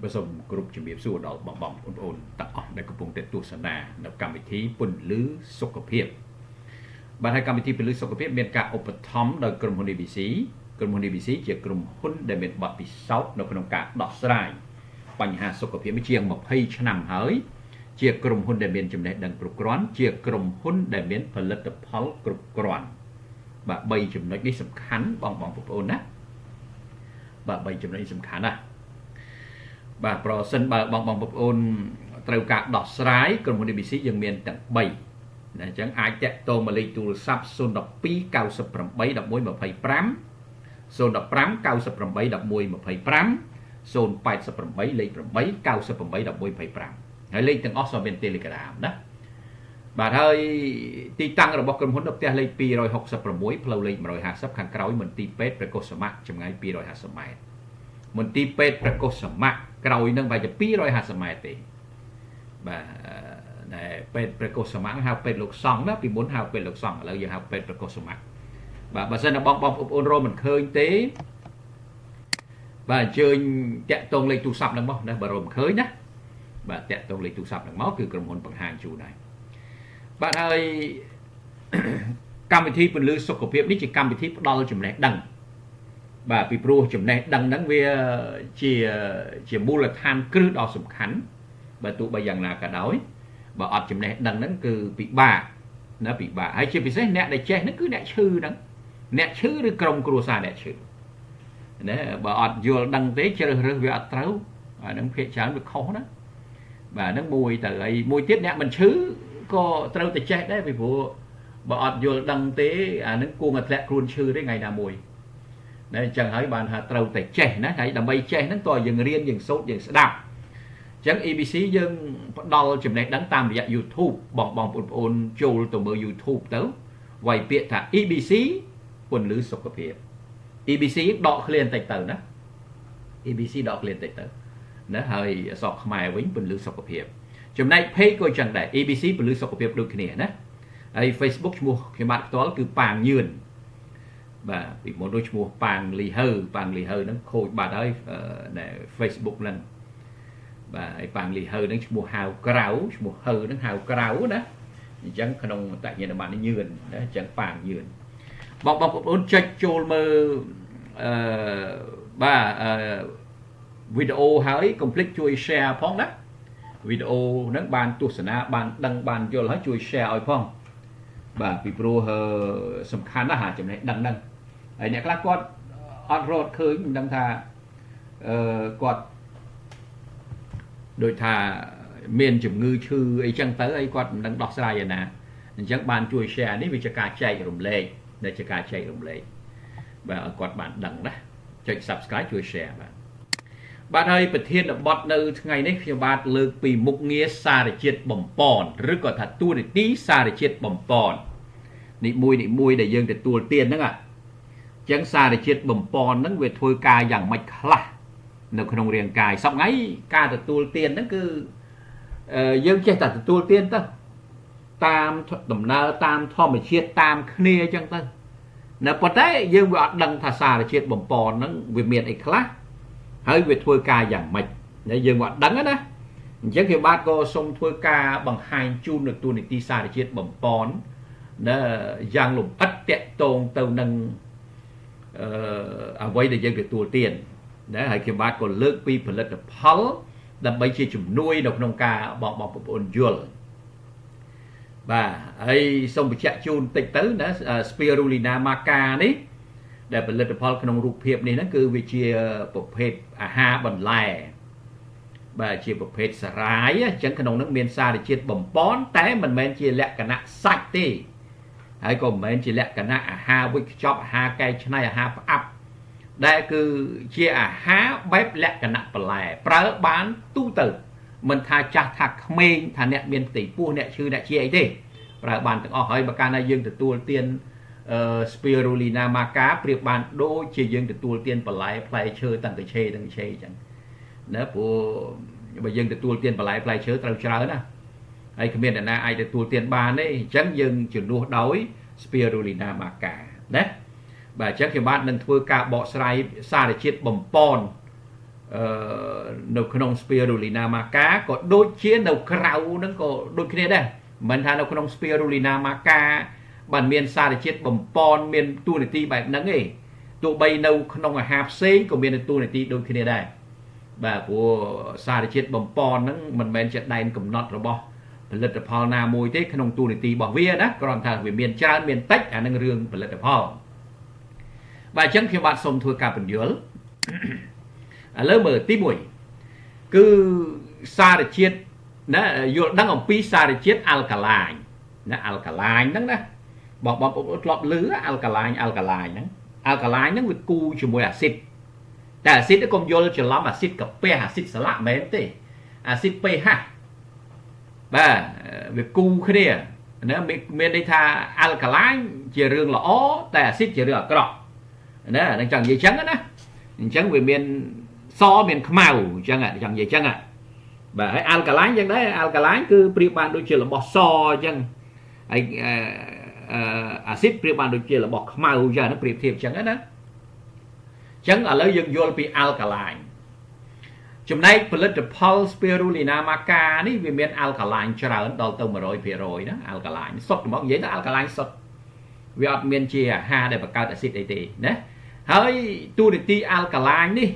ผสมกรุ๊ปជំរាបសួរដល់បងប្អូនទាំងអស់ដែលកំពុងតែទស្សនានៅកម្មវិធីពន្លឺសុខភាពបាទហើយកម្មវិធីពន្លឺសុខភាពមានការឧបត្ថម្ភដោយក្រុមហ៊ុន ABC ក្រុមហ៊ុន ABC ជាក្រុមហ៊ុនដែលមានបទពិសោធន៍នៅក្នុងការដោះស្រាយបញ្ហាសុខភាពជាង20ឆ្នាំហើយជាក្រុមហ៊ុនដែលមានចំណេះដឹងគ្រប់គ្រាន់ជាក្រុមហ៊ុនដែលមានផលិតផលគ្រប់គ្រាន់បាទ3ចំណុចនេះសំខាន់បងប្អូនណាបាទ3ចំណុចនេះសំខាន់ណាបាទប្រសិនបើបងប្អូនត្រូវការដោះស្រាយក្រុមហ៊ុន ABC យើងមានទាំង3ណាអញ្ចឹងអាចតាក់ទងមកលេខទូរស័ព្ទ012 98 11 25 015 98 11 25 088លេខ8 98 11 25ហើយលេខទាំងអស់ក៏មាន Telegram ណាបាទហើយទីតាំងរបស់ក្រុមហ៊ុននៅផ្ទះលេខ266ផ្លូវលេខ150ខាងក្រោយមន្ទីរពេទ្យព្រះកុសមាចម្ងាយ250ម៉ែត្រមន្ទីរពេទ្យព្រះកុសមាក្រោយនឹងប្រហែលជា250ម៉ែត្រទេបាទដែលពេទ្យព្រះកុសមាហៅពេទ្យលោកសង្ឃណាពីមុនហៅពេទ្យលោកសង្ឃឥឡូវយើងហៅពេទ្យព្រះកុសមាបាទបើសិនតែបងប្អូនរកមិនឃើញទេបាទអញ្ជើញតាក់ទងលេខទូរស័ព្ទនឹងមកណាបើរកមិនឃើញណាបាទតាក់ទងលេខទូរស័ព្ទនឹងមកគឺក្រុមហ៊ុនបង្ហាញជូនហើយបាទហើយកម្មវិធីពន្លឺសុខភាពនេះជាកម្មវិធីផ្ដល់ចំណេះដឹងបាទពីព្រោះចំណេះដឹងហ្នឹងវាជាមូលដ្ឋានគ្រឹះដ៏សំខាន់បើទោះបីយ៉ាងណាក៏ដោយបើអត់ចំណេះដឹងហ្នឹងគឺពិបាកណាពិបាកហើយជាពិសេសអ្នកដែលចេះហ្នឹងគឺអ្នកឈឺហ្នឹងអ្នកឈឺឬក្រុមគ្រួសារអ្នកឈឺណាបើអត់យល់ដឹងទេជ្រើសរើសវាអត់ត្រូវអាហ្នឹងភាគច្រើនវាខុសណាបាទហ្នឹងមួយទៅហើយមួយទៀតអ្នកមិនឈឺក៏ត្រូវតែចេះដែរពីព្រោះបើអត់យល់ដឹងទេអាហ្នឹងគួរតែធ្លាក់ខ្លួនឈឺទេថ្ងៃណាមួយតែអញ្ចឹងហើយបានថាត្រូវតែចេះណាហើយដើម្បីចេះហ្នឹងតើយើងរៀនយើងសូត្រយើងស្ដាប់អញ្ចឹង ABC យើងផ្ដល់ចំណេះដឹងតាមរយៈ YouTube បងប្អូនចូលទៅមើល YouTube ទៅវាយពាក្យថា ABC ពន្លឺសុខភាព ABC ដកឃ្លាបន្តិចទៅណា ABC ដកឃ្លាបន្តិចទៅណាហើយអក្សរខ្មែរវិញពន្លឺសុខភាពចំណែក page ក៏ចឹងដែរ ABC ពន្លឺសុខភាពដូចគ្នាណាហើយ Facebook ឈ្មោះខ្ញុំបាទផ្ទាល់គឺប៉ាងញឿនបាទពីមុនដូចឈ្មោះប៉ាងលីហឺហ្នឹងខូចបាត់ហើយនៅ Facebook ហ្នឹងបាទហើយប៉ាងលីហឺហ្នឹងឈ្មោះហៅក្រៅឈ្មោះហឺហ្នឹងហៅក្រៅណាអញ្ចឹងក្នុងតញ្ញាណប័ណ្ណញឿនណាអញ្ចឹងប៉ាងញឿនបងប្អូនចុចចូលមើលបាទវីដេអូហើយកុំភ្លេចជួយ share ផងណាវីដេអូហ្នឹងបានទស្សនាបានដឹងបានយល់ហើយជួយ share ឲ្យផងបាទពីព្រោះសំខាន់ណាស់ចំណេះដឹងហ្នឹងហើយអ្នកខ្លះគាត់អត់រត់ឃើញមិនដឹងថាគាត់ដូចថាមានជំងឺឈឺអីចឹងទៅហើយគាត់មិនដឹងដោះស្រាយឯណាអញ្ចឹងបានជួយ share នេះវាជាការចែករំលែកដែលជាការចែករំលែកបាទឲ្យគាត់បានដឹងណាចុច Subscribe ជួយ share បាទហើយប្រធានបទនៅថ្ងៃនេះខ្ញុំបាទលើកពីមុខងារសារជាតិបំពន់ឬក៏ថាតួនាទីសារជាតិបំពន់នេះមួយដែលយើងទទួលទានហ្នឹងអញ្ចឹងសារជាតិបំពន់ហ្នឹងវាធ្វើការយ៉ាងម៉េចខ្លះនៅក្នុងរាងកាយសប្ងៃការទទួលទានហ្នឹងគឺយើងចេះតែទទួលទានទៅតាមដំណើរតាមធម្មជាតិតាមគ្នាអញ្ចឹងទៅនៅប៉ុន្តែយើងវាអត់ដឹងថាសារជាតិបំពន់ហ្នឹងវាមានអីខ្លះហើយវាធ្វើការយ៉ាងម៉េចយើងអត់ដឹងណាអញ្ចឹងគេបាទក៏សូមធ្វើការបង្ហាញជូននៅទូនីតិសារជាតិបំពន់យ៉ាងលម្អិតតាក់ទងទៅនឹងអ្វីដែលយើងទទួលទានណាហើយគេបាទក៏លើកពីផលិតផលដើម្បីជាជំនួយនៅក្នុងការបងប្អូនយល់បាទហើយសូមបញ្ជាក់ជូនតិចទៅណា Spirulina maca នេះដែលផលិតផលក្នុងរូបភាពនេះហ្នឹងគឺវាជាប្រភេទអាហារបន្លែបាទជាប្រភេទសារាយអញ្ចឹងក្នុងហ្នឹងមានសារជាតិបំពន់តែមិនមែនជាលក្ខណៈសាច់ទេហើយក៏មិនមែនជាលក្ខណៈអាហារវិចខ្ចប់អាហារកែច្នៃអាហារផ្អាប់ដែលគឺជាអាហារបែបលក្ខណៈបន្លែប្រើបានទូទៅមិនថាចាស់ថាក្មេងថាអ្នកមានផ្ទៃពោះអ្នកឈឺអ្នកជាអីទេប្រើបានទាំងអស់ហើយបើកាលណាយើងទទួលទានSpirulina maca ប្រៀបបានដូចជាយើងទទួលទានបន្លែផ្លែឈើទាំងតែឆេអញ្ចឹងណាព្រោះបើយើងទទួលទានបន្លែផ្លែឈើត្រូវច្រើនណាហើយគ្មានអ្នកណាអាចទទួលទានបានទេអញ្ចឹងយើងជំនួសដោយ Spirulina maca ណាបាទអញ្ចឹងខ្ញុំបាទនឹងធ្វើការបកស្រាយសារជាតិបំពន់ នៅក្នុង spirulina maca ក៏ដូចជានៅក្រៅហ្នឹងក៏ដូចគ្នាដែរមិនថានៅក្នុង spirulina maca បានមានសារជាតិបំពន់មានតួនាទីបែបហ្នឹងទេទោះបីនៅក្នុងអាហារផ្សេងក៏មានតួនាទីដូចគ្នាដែរបាទព្រោះសារជាតិបំពន់ហ្នឹងមិនមែនជាដែនកំណត់របស់ផលិតផលណាមួយទេក្នុងតួនាទីរបស់វាណាគ្រាន់តែវាមានច្រើនមានតិចអានឹងរឿងផលិតផលបាទអញ្ចឹងខ្ញុំបាទសូមធ្វើការបញ្យល់ឥឡូវមើលទី1គឺសារជាតិណាយល់ដឹងអំពីសារជាតិអាល់កាឡាញណាអាល់កាឡាញហ្នឹងណាបងប្អូនធ្លាប់ឮអាល់កាឡាញហ្នឹងអាល់កាឡាញហ្នឹងវាគូជាមួយអាស៊ីតតែអាស៊ីតកុំយល់ច្រឡំអាស៊ីតកាពះអាស៊ីតសាឡាក់មែនទេអាស៊ីត pH បាទវាគូគ្នាណាមានន័យថាអាល់កាឡាញជារឿងល្អតែអាស៊ីតជារឿងអាក្រក់ណានឹងចង់និយាយចឹងណាអញ្ចឹងវាមានសមានខ្មៅអញ្ចឹងចង់និយាយចឹងបាទហើយអាល់កាឡាញយ៉ាងដែរអាល់កាឡាញគឺប្រៀបបានដូចជារបស់សអញ្ចឹងហើយអាស៊ីតប្រៀបបានដូចជារបស់ខ្មៅអញ្ចឹងប្រៀបធៀបអញ្ចឹងណាអញ្ចឹងឥឡូវយើងយល់ពីអាល់កាឡាញចំណែកផលិតផល spirulina maca នេះវាមានអាល់កាឡាញច្រើនដល់ទៅ 100% ណាអាល់កាឡាញសុទ្ធហ្មងនិយាយទៅអាល់កាឡាញសុទ្ធវាអត់មានជាអាហារដែលបង្កើតអាស៊ីតអីទេណាហើយតួនាទីអាល់កាឡាញនេះ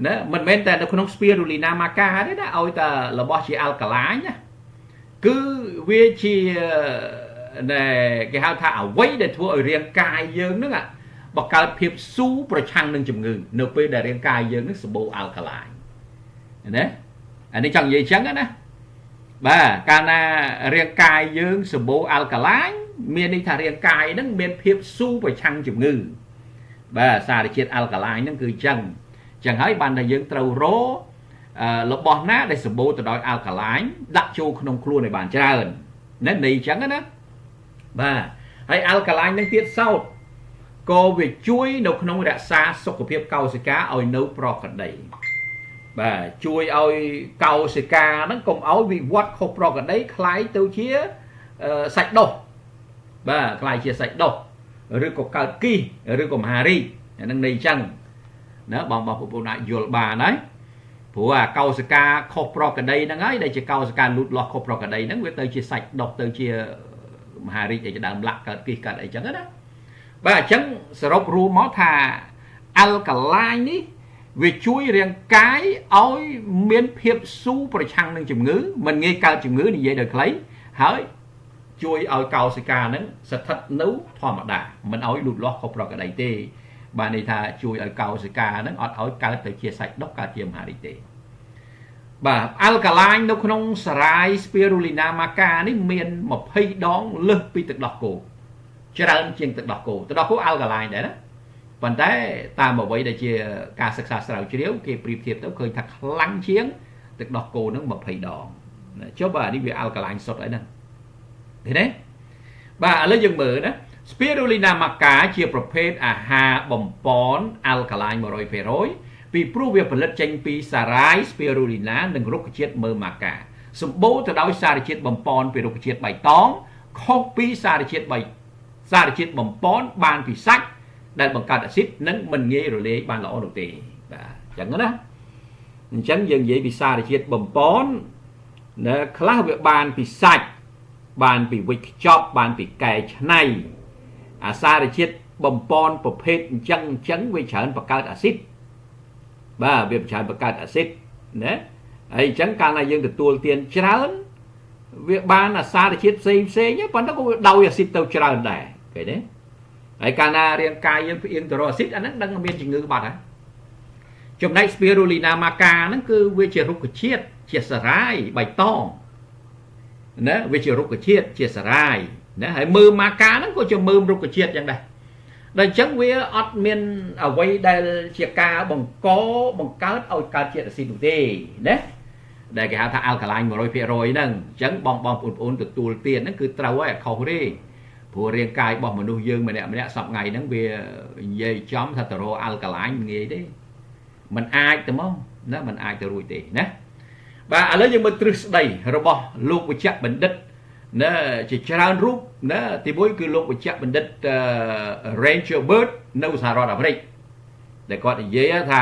ណាមិនមែនតែនៅក្នុង spirulina maca ទេណាឲ្យតែរបស់ជាអាល់កាឡាញណាគឺវាជាគេហៅថាអ្វីដែលធ្វើឲ្យរាងកាយយើងហ្នឹងបង្កើតភាពស៊ូប្រឆាំងនឹងជំងឺនៅពេលដែលរាងកាយយើងនឹងសម្បូរអាល់កាឡាញណាអានេះចង់និយាយចឹងណាបាទកាលណារាងកាយយើងសម្បូរអាល់កាឡាញមានន័យថារាងកាយហ្នឹងមានភាពស៊ូប្រឆាំងជំងឺបាទសារជាតិអាល់កាឡាញហ្នឹងគឺចឹងហើយបានតែយើងត្រូវរករបស់ណាដែលសម្បូរទៅដោយអាល់កាឡាញដាក់ចូលក្នុងខ្លួនឲ្យបានច្រើនណាន័យចឹងណាបាទហើយអាល់កាឡាញហ្នឹងទៀតសោតក៏វាជួយនៅក្នុងរក្សាសុខភាពកោសិកាឲ្យនៅប្រក្រតីបាទជួយឲ្យកោសិកាហ្នឹងកុំឲ្យវិវត្តខុសប្រក្រតីคล้ายទៅជាសាច់ដុះបាទคล้ายជាសាច់ដុះឬក៏កើតគីសឬក៏មហារីកអាហ្នឹងន័យចឹងណាបងប្អូនអាចយល់បានហើយព្រោះអាកោសិកាខុសប្រក្រតីហ្នឹងហើយដែលជាកោសិកាលូតលាស់ខុសប្រក្រតីហ្នឹងវាទៅជាសាច់ដុះទៅជាមហារីកឯដើមលាក់កើតគីសកើតអីចឹងណាបាទអញ្ចឹងសរុបរួមមកថាអាល់កាឡាញនេះវាជួយរាងកាយឲ្យមានភាពស៊ូប្រឆាំងនឹងជំងឺមិនងាយកើតជំងឺនិយាយដោយខ្លីហើយជួយឲ្យកោសិកាហ្នឹងស្ថិតនៅធម្មតាមិនឲ្យលូតលាស់ខុសប្រក្រតីទេបានន័យថាជួយឲ្យកោសិកាហ្នឹងអត់ឲ្យកើតទៅជាសាច់ដុះកើតជាមហារីកទេបាទអាល់កាឡាញនៅក្នុងសារ៉ាយ spirulina maca នេះមាន20ដងលើសពីទឹកដោះគោច្រើនជាងទឹកដោះគោអាល់កាឡាញដែរណាប៉ុន្តែតាមអ្វីដែលជាការសិក្សាស្រាវជ្រាវគេប្រៀបធៀបទៅឃើញថាខ្លាំងជាងទឹកដោះគោនឹង20ដងចុះបាទនេះវាអាល់កាឡាញសុទ្ធហើយហ្នឹងឃើញទេបាទឥឡូវយើងមើលណា spirulina maca ជាប្រភេទអាហារបំពន់អាល់កាឡាញ 100% ពីព្រោះវាផលិតចេញពីសារ៉ាយ spirulina និងរុក្ខជាតិមើម maca សម្បូរទៅដោយសារជាតិបំពន់ពីរុក្ខជាតិបៃតងខុសពីសារជាតិបំពន់បានពីសាច់ដែលបង្កើតអាស៊ីតនិងមិនងាយរលាយបានល្អនោះទេបាទអញ្ចឹងណាអញ្ចឹងយើងនិយាយពីសារជាតិបំពន់ណាខ្លះវាបានពីសាច់បានពីវិចខ្ចប់បានពីកែច្នៃអាសារជាតិបំពន់ប្រភេទអញ្ចឹងវាច្រើនបង្កើតអាស៊ីតបាទវាច្រើនបង្កើតអាស៊ីតណាហើយអញ្ចឹងកាលណាយើងទទួលទានច្រើនវាបានអាសារជាតិផ្សេងប៉ុន្តែក៏វាដោយអាស៊ីតទៅច្រើនដែរឃើញទេហើយកាលណារាងកាយយើងផ្អៀងទៅរកអាស៊ីតអាហ្នឹងដឹងមានជំងឺបាត់ហើយចំណែក spirulina maca ហ្នឹងគឺវាជារុក្ខជាតិជាសារ៉ាយបៃតងណាវាជារុក្ខជាតិជាសារ៉ាយណាហើយមើម maca ហ្នឹងក៏ជាមើមរុក្ខជាតិយ៉ាងដែរដល់អញ្ចឹងវាអត់មានអ្វីដែលជាការបង្កើតឲ្យកើតជាតិអាស៊ីតនោះទេណាដែលគេហៅថាអាល់កាឡាញ 100% ហ្នឹងអញ្ចឹងបងប្អូនទទួលទានហ្នឹងគឺត្រូវហើយអត់ខុសទេព្រោះរាងកាយរបស់មនុស្សយើងម្នាក់សប្ថ្ងៃហ្នឹងវានិយាយចំថាទៅរកអាល់កាឡាញងាយទេมันអាចទៅមកណាมันអាចទៅរួចទេណាបាទឥឡូវយើងមើលទ្រឹស្ដីរបស់លោកវេជ្ជបណ្ឌិតណាជាច្រើនរូបណាទីមួយគឺលោកវេជ្ជបណ្ឌិត Ranger Bird នៅសហរដ្ឋអាមេរិកដែលគាត់និយាយថា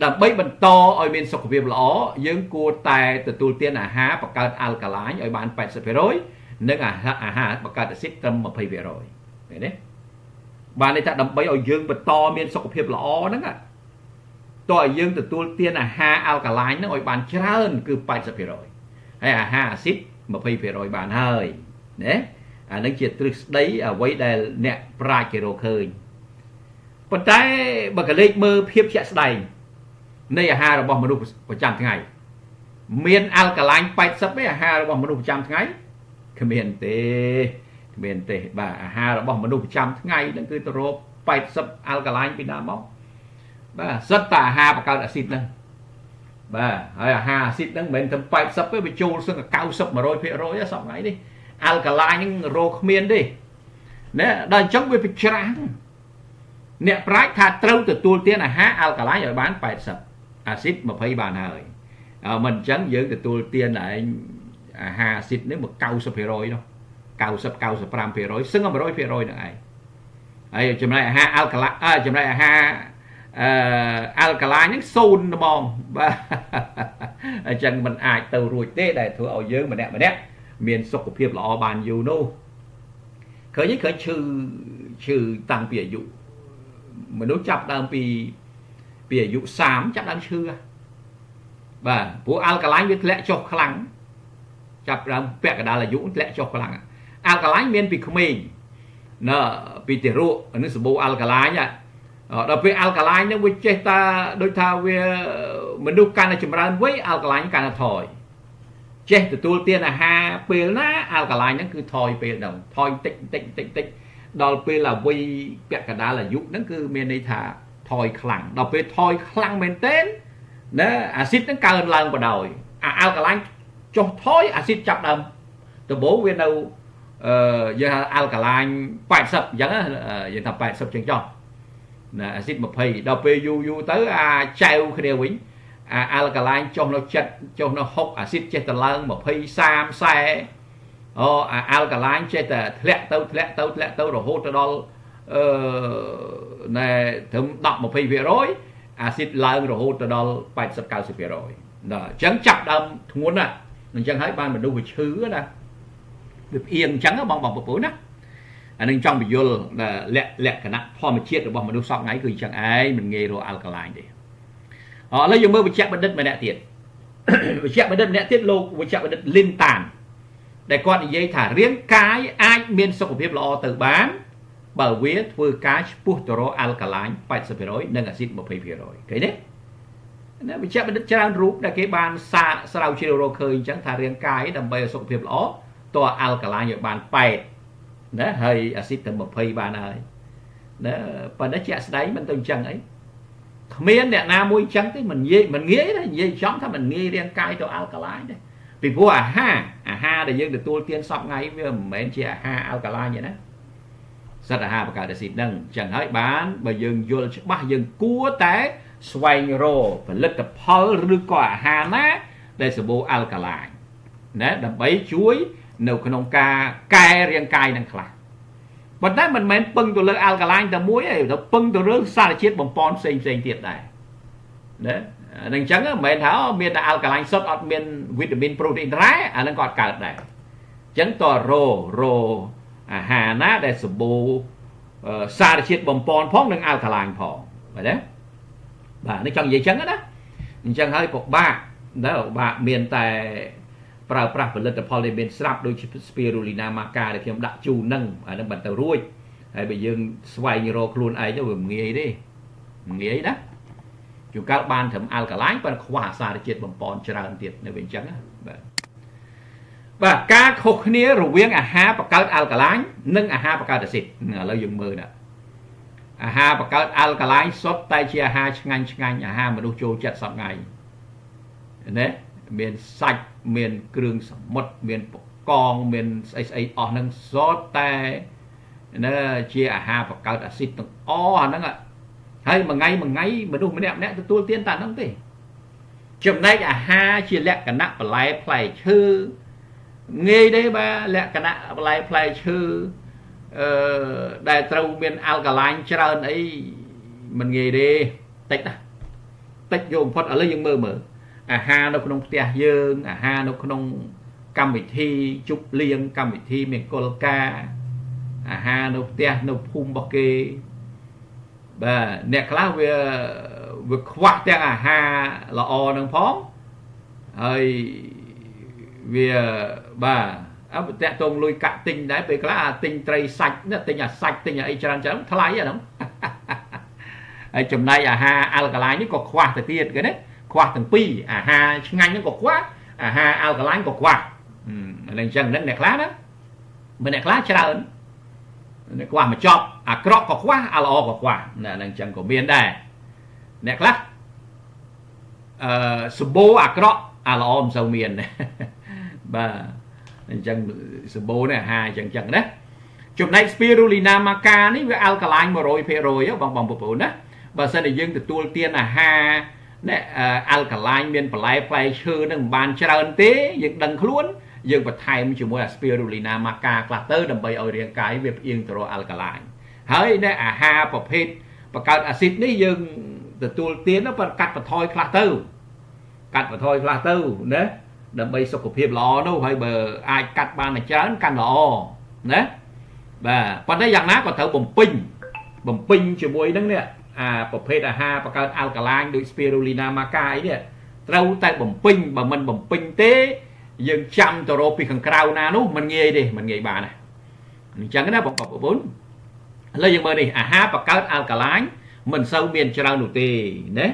ដើម្បីបន្តឲ្យមានសុខភាពល្អយើងគួរតែទទួលទានអាហារបង្កើតអាល់កាឡាញឲ្យបាន 80% និងអាហារបង្កើតអាស៊ីតត្រឹម 20% ឃើញទេបានន័យថាដើម្បីឲ្យយើងបន្តមានសុខភាពល្អហ្នឹងតើឲ្យយើងទទួលទានអាហារអាល់កាឡាញហ្នឹងឲ្យបានច្រើនគឺ 80% ហើយអាហារអាស៊ីត 20% បានហើយណាអានឹងជាទ្រឹស្ដីអ្វីដែលអ្នកប្រាជ្ញគេរកឃើញប៉ុន្តែបើកលេចមើលភាពជាក់ស្ដែងនៃអាហាររបស់មនុស្សប្រចាំថ្ងៃមានអាល់កាឡាញ 80 ទេអាហាររបស់មនុស្សប្រចាំថ្ងៃគ្មានទេបាទអាហាររបស់មនុស្សប្រចាំថ្ងៃហ្នឹងគឺទៅរក 80 អាល់កាឡាញពីណាមកបាទសិតតែអាហារបង្កើតអាស៊ីតហ្នឹងបាទហើយអាហារអាស៊ីតហ្នឹងមិនមែនតែ 80 ទេវាចូលសឹងតែ 90 100% សប្តាហ៍នេះអាល់កាឡាញហ្នឹងរកគ្មានទេណាដល់អញ្ចឹងវាពិច្រាស់អ្នកប្រាជ្ញថាត្រូវទទួលទានអាហារអាល់កាឡាញឲ្យបាន 80 អាស៊ីត 20 បានហើយមិនអញ្ចឹងយើងទទួលទានឯងអាហារអាស៊ីតនេះមក 90% នោះ90 95% សឹង 100% ហ្នឹងឯងហើយចំណែកអាហារអាល់កាឡាចំណែកអាហារអាល់កាឡាញហ្នឹង0ហ្មងបាទអញ្ចឹងมันអាចទៅរួចទេដែលធ្វើឲ្យយើងម្នាក់មានសុខភាពល្អបានយូរនោះឃើញឈឺតាំងពីអាយុមនុស្សចាប់ដើមពីអាយុ30ចាប់ដើមឈឺបាទព្រោះអាល់កាឡាញវាធ្លាក់ចុះខ្លាំងចាប់ដើមពាក់កណ្ដាលអាយុធ្លាក់ចុះខ្លាំងអាល់កាឡាញមានពីក្មេងណពីទារកនេះសម្បូរអាល់កាឡាញដល់ពេលអាល់កាឡាញនឹងវាចេះតាដូចថាវាមនុស្សកាន់តែចម្រើនវ័យអាល់កាឡាញកាន់តែថយចេះទទួលទានអាហារពេលណាអាល់កាឡាញហ្នឹងគឺថយពេលហ្នឹងថយតិចដល់ពេលអាវ័យពាក់កណ្ដាលអាយុហ្នឹងគឺមានន័យថាថយខ្លាំងដល់ពេលថយខ្លាំងមែនទែនណាអាស៊ីតហ្នឹងកើនឡើងបដ ாய் អាល់កាឡាញចុះថយអាស៊ីតចាប់ដើមដំបូងវានៅយើងហៅអាល់កាឡាញ 80 អញ្ចឹងយើងថា 80 ជាងចុះណាអាស៊ីត 20 ដល់ពេលយូរទៅអាចែវគ្នាវិញអាល់កាឡាញចុះនៅ7ចុះនៅ60អាស៊ីតចេះតែឡើង 20 30 40អាល់កាឡាញចេះតែធ្លាក់ទៅរហូតទៅដល់ណែត្រឹម 10-20% អាស៊ីតឡើងរហូតទៅដល់ 80-90% ដល់អញ្ចឹងចាប់ដើមធ្ងន់ណាអញ្ចឹងហើយបានមនុស្សវាឈឺណាវាផ្អៀងអញ្ចឹងបងប្អូនណាអានឹងចង់បញ្យល់លក្ខណៈធម្មជាតិរបស់មនុស្សសពថ្ងៃគឺអញ្ចឹងឯងមិនងាយរកអាល់កាឡាញទេឥឡូវយើងមើលវិជ្ជបណ្ឌិតម្នាក់ទៀតវិជ្ជបណ្ឌិតម្នាក់ទៀតលោកវិជ្ជបណ្ឌិតលីនតានដែលគាត់និយាយថារាងកាយអាចមានសុខភាពល្អទៅបានបើវាធ្វើការឆ្ពោះទៅរកអាល់កាឡាញ 80% និងអាស៊ីត 20% ឃើញទេណាវិជ្ជបណ្ឌិតច្រើនរូបដែលគេបានស្រាវជ្រាវរកឃើញអញ្ចឹងថារាងកាយដើម្បីឲ្យសុខភាពល្អតើអាល់កាឡាញឲ្យបាន 8 ណាហើយអាស៊ីតទៅ 20 បានហើយណាប៉ុន្តែជាក់ស្ដែងមិនទៅអញ្ចឹងអីគ្មានអ្នកណាមួយអញ្ចឹងទេមិនងាយទេនិយាយចំថាមិនងាយរាងកាយទៅអាល់កាឡាញទេពីព្រោះអាហារដែលយើងទទួលទានសពថ្ងៃវាមិនមែនជាអាហារអាល់កាឡាញទេណាសិតអាហារបង្កើតអាស៊ីតហ្នឹងអញ្ចឹងហើយបានបើយើងយល់ច្បាស់យើងគួរតែស្វែងរកផលិតផលឬក៏អាហារណាដែលសម្បូរអាល់កាឡាញណាដើម្បីជួយនៅក្នុងការកែរាងកាយនឹងខ្លះប៉ុន្តែមិនមែនពឹងទៅលើអាល់កាឡាញតែមួយទេទៅពឹងទៅលើសារជាតិបំប៉នផ្សេងទៀតដែរណាអញ្ចឹងមិនមែនថាមានតែអាល់កាឡាញសុទ្ធអត់មានវីតាមីនប្រូតេអ៊ីនរ៉ែអានឹងក៏អត់កើតដែរអញ្ចឹងតរអាហារណាដែលសម្បូរសារជាតិបំប៉នផងនិងអាល់កាឡាញផងបាទណាបាទនេះចង់និយាយអញ្ចឹងណាអញ្ចឹងហើយពិបាកមានតែប្រើប្រាស់ផលិតផលដែលមានស្រាប់ដូចជា Spirulina maca ដែលខ្ញុំដាក់ជូនហ្នឹងអានឹងបាត់ទៅរួចហើយបើយើងស្វែងរកខ្លួនឯងទៅវាមិនងាយទេមិនងាយណាជួនកាលបានត្រឹមអាល់កាឡាញប៉ុន្តែខ្វះសារជាតិបំប៉នច្រើនទៀតនៅវិញអញ្ចឹងបាទការខុសគ្នារវាងអាហារបង្កើតអាល់កាឡាញនិងអាហារបង្កើតអាស៊ីតឥឡូវយើងមើលណាអាហារបង្កើតអាល់កាឡាញសុទ្ធតែជាអាហារឆ្ងាញ់អាហារមនុស្សចូលចិត្តសពថ្ងៃណាមានសាច់មានគ្រឿងសមុទ្រមានបកងមានស្អីអស់ហ្នឹងសុទ្ធតែណាជាអាហារបង្កើតអាស៊ីតទាំងអាហ្នឹងហើយមួយថ្ងៃមនុស្សម្នាក់ទទួលទានតែហ្នឹងទេចំណែកអាហារជាលក្ខណៈបន្លែផ្លែឈើងាយទេបាទលក្ខណៈបន្លែផ្លែឈើដែលត្រូវមានអាល់កាឡាញច្រើនអីមិនងាយទេតិចណា តិចយកបំផុតឥឡូវយើងមើលអាហារនៅក្នុងផ្ទះយើងអាហារនៅក្នុងកម្មវិធីជប់លៀងកម្មវិធីមង្គលការអាហារនៅផ្ទះនៅភូមិរបស់គេបាទអ្នកខ្លះវាខ្វះទាំងអាហារល្អនឹងផងហើយវាបាទអត់តែតងលុយកាក់ទិញដែរពេលខ្លះទិញត្រីសាច់ទិញអាសាច់ទិញអីច្រើនថ្លៃហ្នឹងហើយចំណែកអាហារអាល់កាឡាញនេះក៏ខ្វះទៅទៀតគេណាខ្វះទាំងពីរអាហារឆ្ងាញ់ហ្នឹងក៏ខ្វះអាហារអាល់កាឡាញក៏ខ្វះអញ្ចឹងហ្នឹងអ្នកខ្លះណាមិនអ្នកខ្លះច្រើនអ្នកខ្វះមកចប់អាក្រក់ក៏ខ្វះអាល្អក៏ខ្វះហ្នឹងអញ្ចឹងក៏មានដែរអ្នកខ្លះសម្បូរអាក្រក់អាល្អមិនសូវមានបាទអញ្ចឹងសម្បូរនេះអាហារអញ្ចឹងណាចំណែក Spirulina maca នេះវាអាល់កាឡាញ 100% បងប្អូនណាបើសិនតែយើងទទួលទានអាហារណែអាល់កាឡាញមានបន្លែផ្លែឈើនឹងមិនបានច្រើនទេយើងដឹងខ្លួនយើងបន្ថែមជាមួយអា Spirulina maca ខ្លះទៅដើម្បីឲ្យរាងកាយវាផ្អៀងទៅរកអាល់កាឡាញហើយណែអាហារប្រភេទបង្កើតអាស៊ីតនេះយើងទទួលទានទៅកាត់បន្ថយខ្លះទៅណាដើម្បីសុខភាពល្អនោះហើយបើអាចកាត់បានច្រើនកាន់ល្អណាបាទប៉ុន្តែយ៉ាងណាក៏ត្រូវបំពេញជាមួយនឹងនេះអាប្រភេទអាហារបង្កើតអាល់កាឡាញដូច Spirulina maca អីនេះត្រូវតែបំពេញបើមិនបំពេញទេយើងចាំទៅរកពីខាងក្រៅណានោះមិនងាយទេមិនងាយបានណាអញ្ចឹងណាបងប្អូនឥឡូវយើងមើលនេះអាហារបង្កើតអាល់កាឡាញមិនសូវមានច្រើននោះទេណា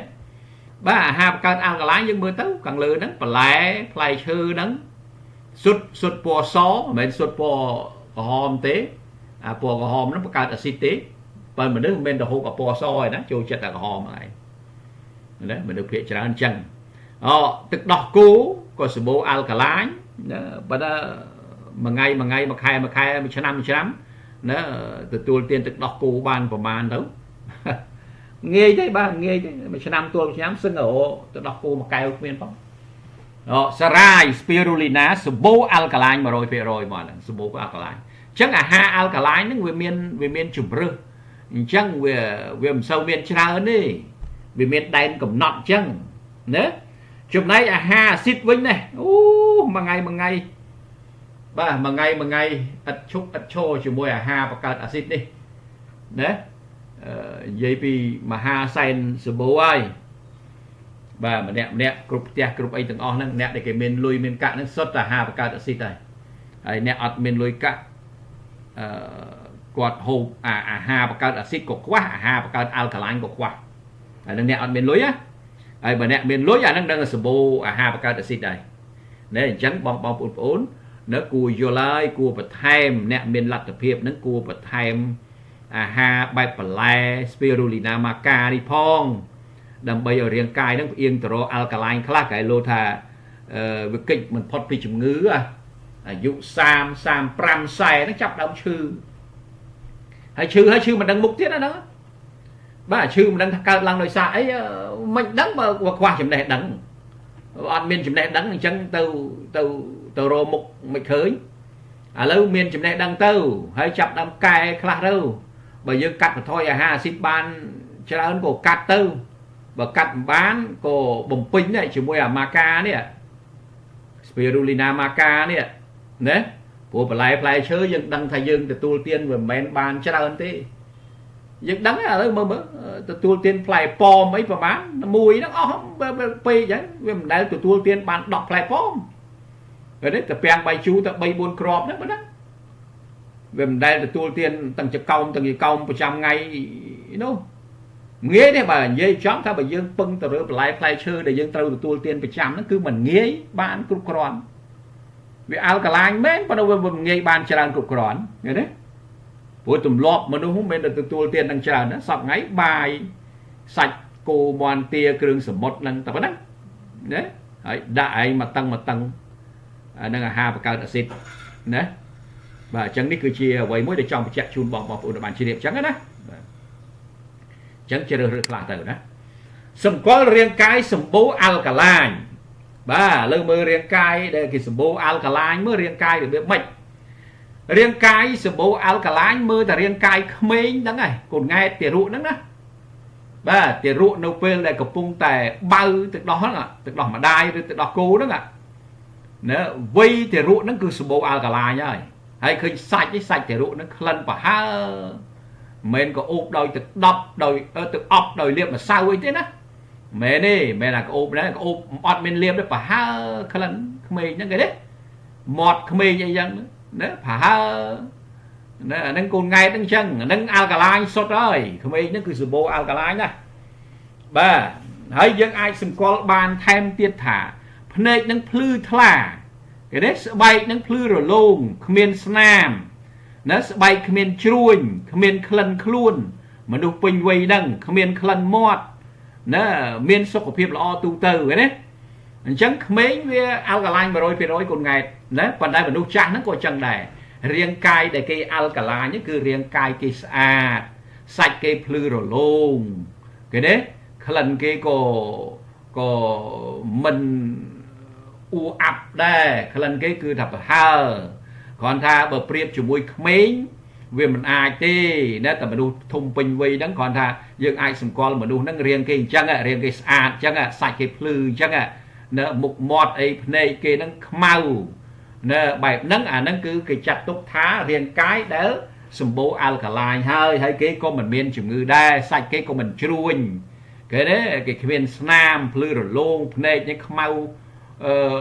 បាទអាហារបង្កើតអាល់កាឡាញយើងមើលទៅខាងលើហ្នឹងបន្លែផ្លែឈើហ្នឹងសុទ្ធពណ៌សមិនមែនសុទ្ធពណ៌ក្រហមទេអាពណ៌ក្រហមហ្នឹងបង្កើតអាស៊ីតទេបើមនុស្សមិនមែនទៅហូបអាពណ៌សឯណាចូលចិត្តតែក្រហមហើយណាមនុស្សភាគច្រើនអញ្ចឹងទឹកដោះគោក៏សម្បូរអាល់កាឡាញណាបើមួយថ្ងៃមួយខែមួយឆ្នាំណាទទួលទានទឹកដោះគោបានប្រមាណទៅងាយទេបាទងាយទេមួយឆ្នាំទល់ឆ្នាំសឹងទៅដោះគោមួយកែវគ្មានផងសារ៉ាយ Spirulina សម្បូរអាល់កាឡាញ 100% មកហ្នឹងសម្បូរអាល់កាឡាញអញ្ចឹងអាហារអាល់កាឡាញហ្នឹងវាមានជម្រើសអញ្ចឹងវាមិនសូវមានច្រើនទេវាមានដែនកំណត់អញ្ចឹងណាចំណែកអាហារអាស៊ីតវិញនេះអូមួយថ្ងៃបាទមួយថ្ងៃឥតឈប់ឥតឈរជាមួយអាហារបង្កើតអាស៊ីតនេះណានិយាយពីមហាសែនសម្បូរហើយបាទម្នាក់គ្រប់ផ្ទះគ្រប់អីទាំងអស់ហ្នឹងអ្នកដែលគេមានលុយមានកាក់ហ្នឹងសុទ្ធតែអាហារបង្កើតអាស៊ីតហើយអ្នកអត់មានលុយកាក់គាត់ហូបអាហារបង្កើតអាស៊ីតក៏ខ្វះអាហារបង្កើតអាល់កាឡាញក៏ខ្វះហើយនឹងអ្នកអត់មានលុយណាហើយបើអ្នកមានលុយអាហ្នឹងដឹងសម្បូរអាហារបង្កើតអាស៊ីតដែរណែអញ្ចឹងបងប្អូននៅគួរយល់ហើយគួរបន្ថែមអ្នកមានលទ្ធភាពហ្នឹងគួរបន្ថែមអាហារបែបបន្លែ Spirulina maca នេះផងដើម្បីឲ្យរាងកាយហ្នឹងផ្អៀងទៅរកអាល់កាឡាញខ្លះគេលោថាវាកិច្ចមិនផុតពីជំងឺអាយុ30 35 40ហ្នឹងចាប់ដើមឈឺហើយឈឺមិនដឹងមុខទៀតណាហ្នឹងបាទឈឺមិនដឹងថាកើតឡើងដោយសារអីមិនដឹងបើខ្វះចំណេះដឹងអត់មានចំណេះដឹងអញ្ចឹងទៅរកមុខមិនឃើញឥឡូវមានចំណេះដឹងទៅហើយចាប់ដើមកែខ្លះទៅបើយើងកាត់បន្ថយអាហារអាស៊ីតបានច្រើនក៏កាត់ទៅបើកាត់មិនបានក៏បំពេញដែរជាមួយអាម៉ាកានេះ Spirulina maca នេះណាព្រោះបន្លែផ្លែឈើយើងដឹងថាយើងទទួលទានវាមិនមែនបានច្រើនទេយើងដឹងឥឡូវមើលទទួលទានផ្លែប៉ោមអីប្រហែលមួយហ្នឹងអស់ពេកហ្នឹងវាមិនដែលទទួលទានបាន10ផ្លែប៉ោមពេលនេះតែពាំងបាយជូរតែ 3-4 គ្រាប់ហ្នឹងប៉ុណ្ណាវាមិនដែលទទួលទានទាំងចកោមប្រចាំថ្ងៃនោះងាយទេបើនិយាយចំថាបើយើងពឹងទៅលើបន្លែផ្លែឈើដែលយើងត្រូវទទួលទានប្រចាំហ្នឹងគឺមិនងាយបានគ្រប់គ្រាន់វាអាល់កាឡាញមែនប៉ុន្តែវាមិនងាយបានច្រើនគ្រប់គ្រាន់ឃើញទេព្រោះទម្លាប់មនុស្សមិនមែនទទួលទាននឹងច្រើនណាសប្តាហ៍ថ្ងៃបាយសាច់គោមាន់ទាគ្រឿងសមុទ្រហ្នឹងតែប៉ុណ្ណឹងណាហើយដាក់ឯងមកតឹងអានឹងអាហារបង្កើតអាស៊ីតណាបាទអញ្ចឹងនេះគឺជាអ្វីមួយដែលចង់បញ្ជាក់ជូនបងប្អូនបានជ្រាបអញ្ចឹងណាបាទអញ្ចឹងជ្រើសរើសខ្លះទៅណាសម្គាល់រាងកាយសម្បូរអាល់កាឡាញបាទលើមើលរាងកាយដែលគេសម្បូរអាល់កាឡាញមើលរាងកាយរបៀបម៉េចរាងកាយសម្បូរអាល់កាឡាញមើលតែរាងកាយក្មេងហ្នឹងហើយកូនង៉ែតទារកហ្នឹងណា បាទទារកនៅពេលដែលកំពុងតែបើទឹកដោះហ្នឹងទឹកដោះម្ដាយឬទឹកដោះគោហ្នឹងណាវ័យទារកហ្នឹងគឺសម្បូរអាល់កាឡាញហើយឃើញសាច់ទារកហ្នឹងក្លិនប្រហើមិនក៏អូបដោយទឹកដប់ដោយទឹកអប់ដោយលាបម្សៅអីទេណាមែនទេមែនថាក្អូបហ្នឹងក្អូបអត់មានលាបទេប្រហើក្លិនក្មេងហ្នឹងគេទេមាត់ក្មេងអីចឹងណាប្រហើណាអាហ្នឹងកូនង៉ែតហ្នឹងចឹងអាហ្នឹងអាល់កាឡាញសុទ្ធហើយក្មេងហ្នឹងគឺសម្បូរអាល់កាឡាញណាបាទហើយយើងអាចសម្គាល់បានថែមទៀតថាភ្នែកនឹងភ្លឺថ្លាគេទេស្បែកនឹងភ្លឺរលោងគ្មានស្នាមណាស្បែកគ្មានជ្រួញគ្មានក្លិនខ្លួនមនុស្សពេញវ័យហ្នឹងគ្មានក្លិនមាត់ណាមានសុខភាពល្អទូទៅឃើញទេអញ្ចឹងក្មេងវាអាល់កាឡាញ 100% កូនង៉ែតណាប៉ុន្តែមនុស្សចាស់ហ្នឹងក៏អញ្ចឹងដែររាងកាយដែលគេអាល់កាឡាញហ្នឹងគឺរាងកាយគេស្អាតសាច់គេភ្លឺរលោងគេទេក្លិនគេក៏មិនអ៊ូអាប់ដែរក្លិនគេគឺថាប្រហើគ្រាន់ថាបើប្រៀបជាមួយក្មេងវាមិនអាចទេណាតែមនុស្សធំពេញវ័យហ្នឹងគ្រាន់ថាយើងអាចសម្គាល់មនុស្សហ្នឹងរាងគេអញ្ចឹងរាងគេស្អាតអញ្ចឹងសាច់គេភ្លឺអញ្ចឹងណាមុខមាត់អីភ្នែកគេហ្នឹងខ្មៅណាបែបហ្នឹងអាហ្នឹងគឺគេចាត់ទុកថារាងកាយដែលសម្បូរអាល់កាឡាញហើយគេក៏មិនមានជំងឺដែរសាច់គេក៏មិនជ្រួញគេទេគេគ្មានស្នាមភ្លឺរលោងភ្នែកនេះខ្មៅ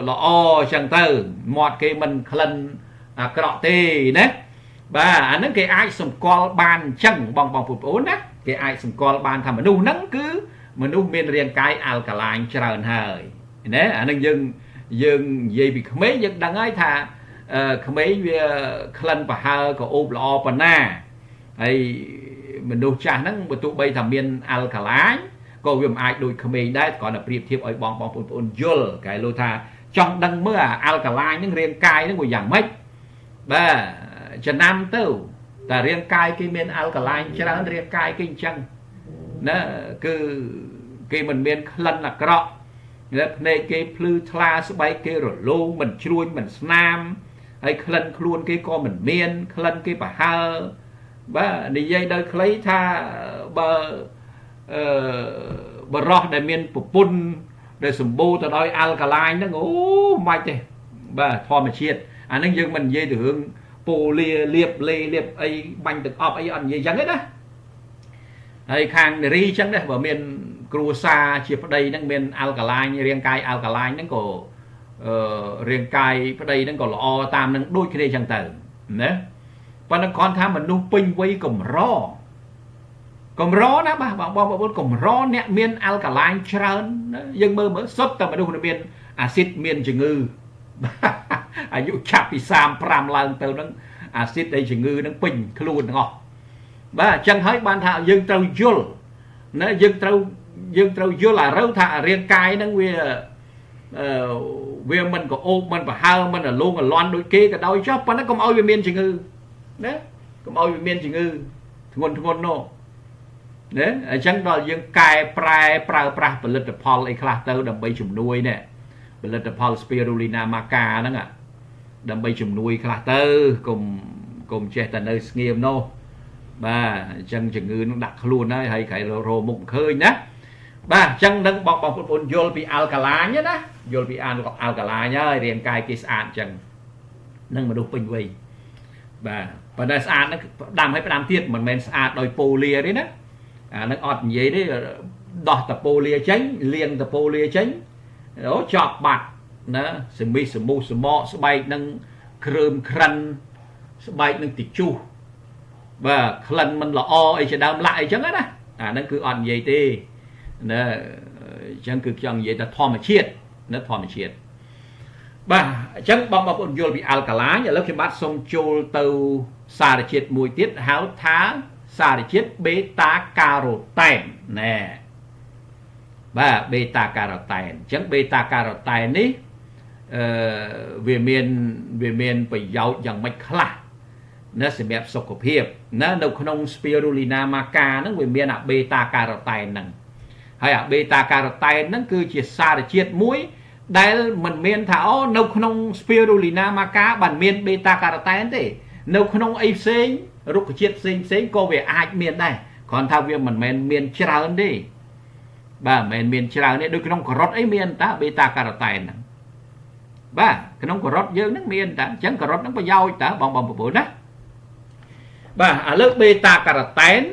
ល្អអញ្ចឹងទៅមាត់គេមិនក្លិនអាក្រក់ទេណាបាទអាហ្នឹងគេអាចសម្គាល់បានអញ្ចឹងបងប្អូនណាគេអាចសម្គាល់បានថាមនុស្សហ្នឹងគឺមនុស្សមានរាងកាយអាល់កាឡាញច្រើនហើយណាអាហ្នឹងយើងនិយាយពីក្មេងយើងដឹងហើយថាក្មេងវាក្លិនប្រហើក៏អូបល្អប៉ុណ្ណាហើយមនុស្សចាស់ហ្នឹងបើទោះបីថាមានអាល់កាឡាញក៏វាមិនអាចដូចក្មេងដែរគ្រាន់តែប្រៀបធៀបឲ្យបងប្អូនយល់គេលើថាចង់ដឹងមើលអាល់កាឡាញហ្នឹងរាងកាយហ្នឹងវាយ៉ាងម៉េចបាទចំណាំទៅតែរាងកាយគេមានអាល់កាឡាញច្រើនរាងកាយគេអញ្ចឹងណាគឺគេមិនមានក្លិនអាក្រក់ភ្នែកគេភ្លឺថ្លាស្បែកគេរលោងមិនជ្រួញមិនស្នាមហើយក្លិនខ្លួនគេក៏មិនមានក្លិនគេប្រហើបាទនិយាយដោយខ្លីថាបើបរោះដែលមានប្រពន្ធដែលសម្បូរទៅដោយអាល់កាឡាញហ្នឹងអូមិនទេបាទធម្មជាតិអាហ្នឹងយើងមិននិយាយទៅរឿងពូលាលាបអីបាញ់ទឹកអប់អីអត់និយាយចឹងទេណាហើយខាងនារីចឹងដែរបើមានគ្រួសារជាប្តីហ្នឹងមានអាល់កាឡាញរាងកាយអាល់កាឡាញហ្នឹងក៏រាងកាយប្តីហ្នឹងក៏ល្អតាមនឹងដូចគ្នាចឹងទៅណាប៉ុន្តែគ្រាន់ថាមនុស្សពេញវ័យកម្រណាបាទបងប្អូនកម្រអ្នកមានអាល់កាឡាញច្រើនយើងមើលសុទ្ធតែមនុស្សមានអាស៊ីតមានជំងឺអាយុឆាប់ពី35ឡើងទៅហ្នឹងអាស៊ីតនៃជំងឺហ្នឹងពេញខ្លួនទាំងអស់បាទអញ្ចឹងហើយបានថាយើងត្រូវយល់ណាយើងត្រូវយល់អារូវថារាងកាយហ្នឹងវាមិនក៏អូបមិនប្រហើមិនរលោងរលាន់ដូចគេក៏ដោយចុះប៉ុន្តែកុំឲ្យវាមានជំងឺណាកុំឲ្យវាមានជំងឺធ្ងន់នោះណាអញ្ចឹងដល់យើងកែប្រែប្រើប្រាស់ផលិតផលអីខ្លះទៅដើម្បីជំនួយនេះផលិតផល Spirulina maca ហ្នឹងដើម្បីជំនួយខ្លះទៅកុំចេះតែនៅស្ងៀមនោះបាទអញ្ចឹងជំងឺនឹងដាក់ខ្លួនហើយក្រៃរោមុខឃើញណាបាទអញ្ចឹងនឹងបងប្អូនយល់ពីអាល់កាឡាញណាយល់ពីអាល់កាឡាញហើយរាងកាយគេស្អាតអញ្ចឹងនឹងមនុស្សពេញវ័យបាទប៉ុន្តែស្អាតហ្នឹងផ្ដាំទៀតមិនមែនស្អាតដោយប៉ូលាទេណាអានឹងអត់និយាយទេដោះតប៉ូលាចេញលាងតប៉ូលាចេញអូចប់បាត់ណាសមីសមូសសមកស្បែកនឹងគ្រើមក្រិនស្បែកនឹងតិចុះបាទក្លិនមិនល្អអីជាដើមឡាក់អីចឹងណាអាហ្នឹងគឺអត់និយាយទេណាអញ្ចឹងគឺចង់និយាយថាធម្មជាតិណាធម្មជាតិបាទអញ្ចឹងបងប្អូនយល់ពីអាល់កាឡាញឥឡូវខ្ញុំបាទសូមចូលទៅសារជាតិមួយទៀតហៅថាសារជាតិបេតាការ៉ូតែនណែបាទបេតាការ៉ូតែនអញ្ចឹងបេតាការ៉ូតែននេះវាមានប្រយោជន៍យ៉ាងម៉េចខ្លះណាសម្រាប់សុខភាពណានៅក្នុង Spirulina maca ហ្នឹងវាមានអាបេតាការ៉ូតែនហ្នឹងហើយអាបេតាការ៉ូតែនហ្នឹងគឺជាសារជាតិមួយដែលមិនមានថាអូនៅក្នុង Spirulina maca បានមានបេតាការ៉ូតែនទេនៅក្នុងអីផ្សេងរុក្ខជាតិផ្សេងក៏វាអាចមានដែរ còn thao viên mình miền trơn đi bà miền trơn đấy đôi cái nông cỏ rót ấy miền ta beta carotene bà cái nông cỏ rót dương nó miền ta chẳng cỏ rót nó có dao ta bong bột đó bà lớp beta carotene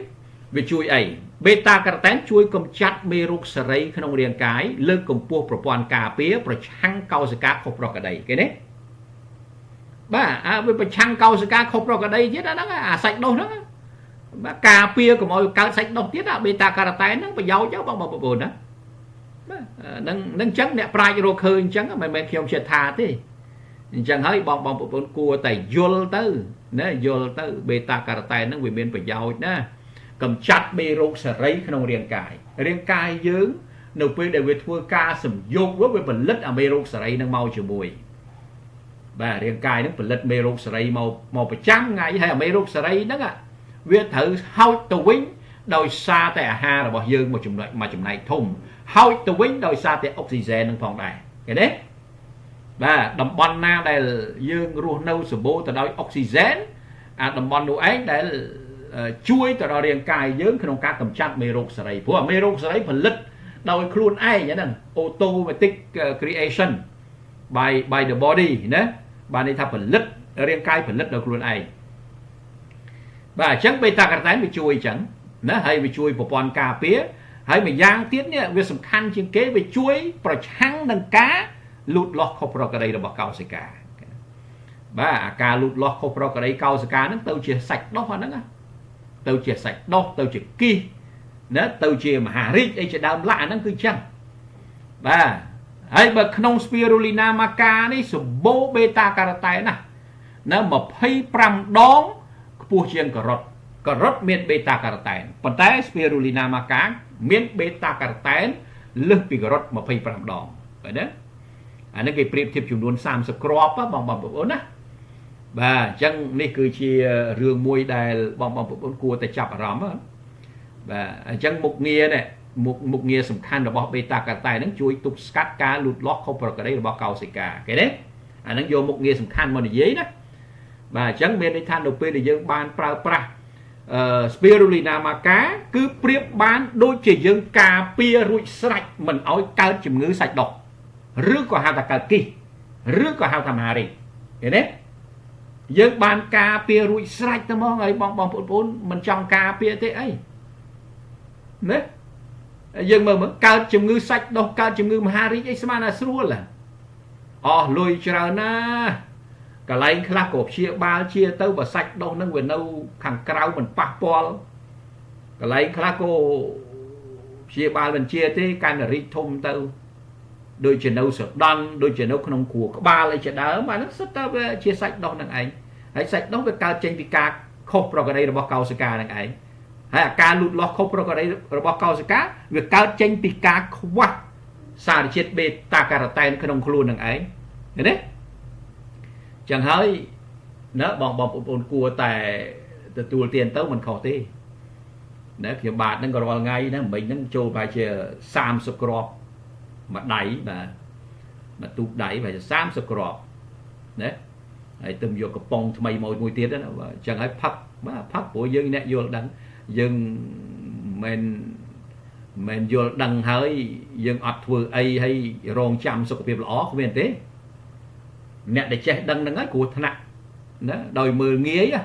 về chui ấy beta carotene chui cầm chặt mê rục sợi cái nông riêng cái lớp cầm pua propon cà pía rồi chăng câu sợi cá khop cái đấy cái đấy bà với chăng câu sợi cá khop cái đây chứ đó sạch đâu đó cà phê của mọi cá sạch độc tiết beta carotene nó phải giàu cháu bằng bột đó nâng trắng nè prai rồi khơi trắng mình khi ông sẽ thà thế chẳng thấy bong bột cua tại dồn tới beta carotene nó vì miền phải giàu đó cầm chặt bê rô sợi rây không riêng cài dướng nộp về để về thua ca sầm vô với phần lết bê rô sợi rây nó mau chiều mùi và riêng cài nó phần lết bê rô sợi rây màu phải trắng ngay hay là bê rô sợi rây đó việc thử how to win đôi xa tại ha là bỏ dương một chủng loại mà chủng này thùng how to win đôi xa tại oxygen trong phòng này cái đấy và đồng bon na đây là dương ruột nâu sờ bố từ đôi oxygen đồng bon đồ ấy để chui từ đó riêng cài dưỡng khi nông cá cầm chặt mê rô sợi phù mê rô sợi phần lít đôi khuôn ai nhớ đừng automatic creation by the body nhé bạn đi thắp phần lít riêng cài phần lít đôi khuôn ai và chẳng beta carotene bị chui chẳng nó hay bị chui bộ pon cà pía hay bị giang tiết nhé việc sầm khăn trên kế bị chui và trắng đằng cá lụt lọt khop cái đây là bọc cao sợi cá và cá lụt lọt khop cái đây cao sợi cá nó tàu chia sạch đó nó tàu chia sạch đó tàu chia kia nó tàu chia mà hà rít ấy chỉ đam lạ nó cứ chăng và hay bậc nông spirulina maca này số bố beta carotene nè nó mà phay pram đón pua chiên cà rốt miền beta carotene, phần tay spirulina maca miền beta carotene lực bị cà rốt mà phay pram đòn, vậy đấy, anh ấy cái priệp thiệp chủng đuôn sam scrub á bằng bốn á, và chân này cứ chia rương môi đài bằng bốn cua tại chập rắm á, và chân một nghề này một nghề sủng khăn là bao beta carotene nó chui tục cắt cá lụt lót không phải cái đấy là bao cầu xì cả, cái đấy, anh ấy vô một nghề sủng khăn mà để giấy đó. Và chẳng biết để than đầu để dân ban pra spirulina maca cứ priệp bán đôi chỉ dân cà pia rụi sạch mình ôi cao chìm ngữ sạch độc rước có hao ta cà kỳ rước có hao tham hà đi thế đấy dân ban cà pia rụi sạch ta mong ấy bong bốn mình trong cà pia thế ấy đấy dân mà cao chìm ngữ sạch độc cao chìm ngữ mà hà đi ấy sao mà xua là lùi chờ na cả lấy khá cổ chia ba chia tâu và sạch đâu nó quyền đâu thằng cao mình pa pol cả lấy khá cổ chia ba lần chia thế cái là rít thông tâu đôi chuyện đâu sợ đăng đôi chuyện đâu không của có ba lại chuyện đó mà nó rất tao chia sạch đâu thằng ấy hãy sạch đó với cao trên vì ca khóc rồi cái đây là bao cao sự ca thằng ấy hay là ca lụt lọt khóc rồi cái đây là bao cao sự cá việc cao trên vì ca quá sao để chết beta carotene không luôn thằng ấy đấy chẳng hơi nó bọn cua tại từ tiền tới mình khó tí nếu kiểu bạn nó còn ngay nó mình nó trôi bài chờ sam scrub mà đẩy mà tụt đẩy và sam scrub đấy từng vô cái bông mày mồi tiền đó chẳng hay phát của dân nè vô đằng dân mình vô đằng hơi dân ọt vừa ấy hay rong chăm số việc lõ của mình thế nè để che đằng ấy của thằng nè đòi mười nghĩa á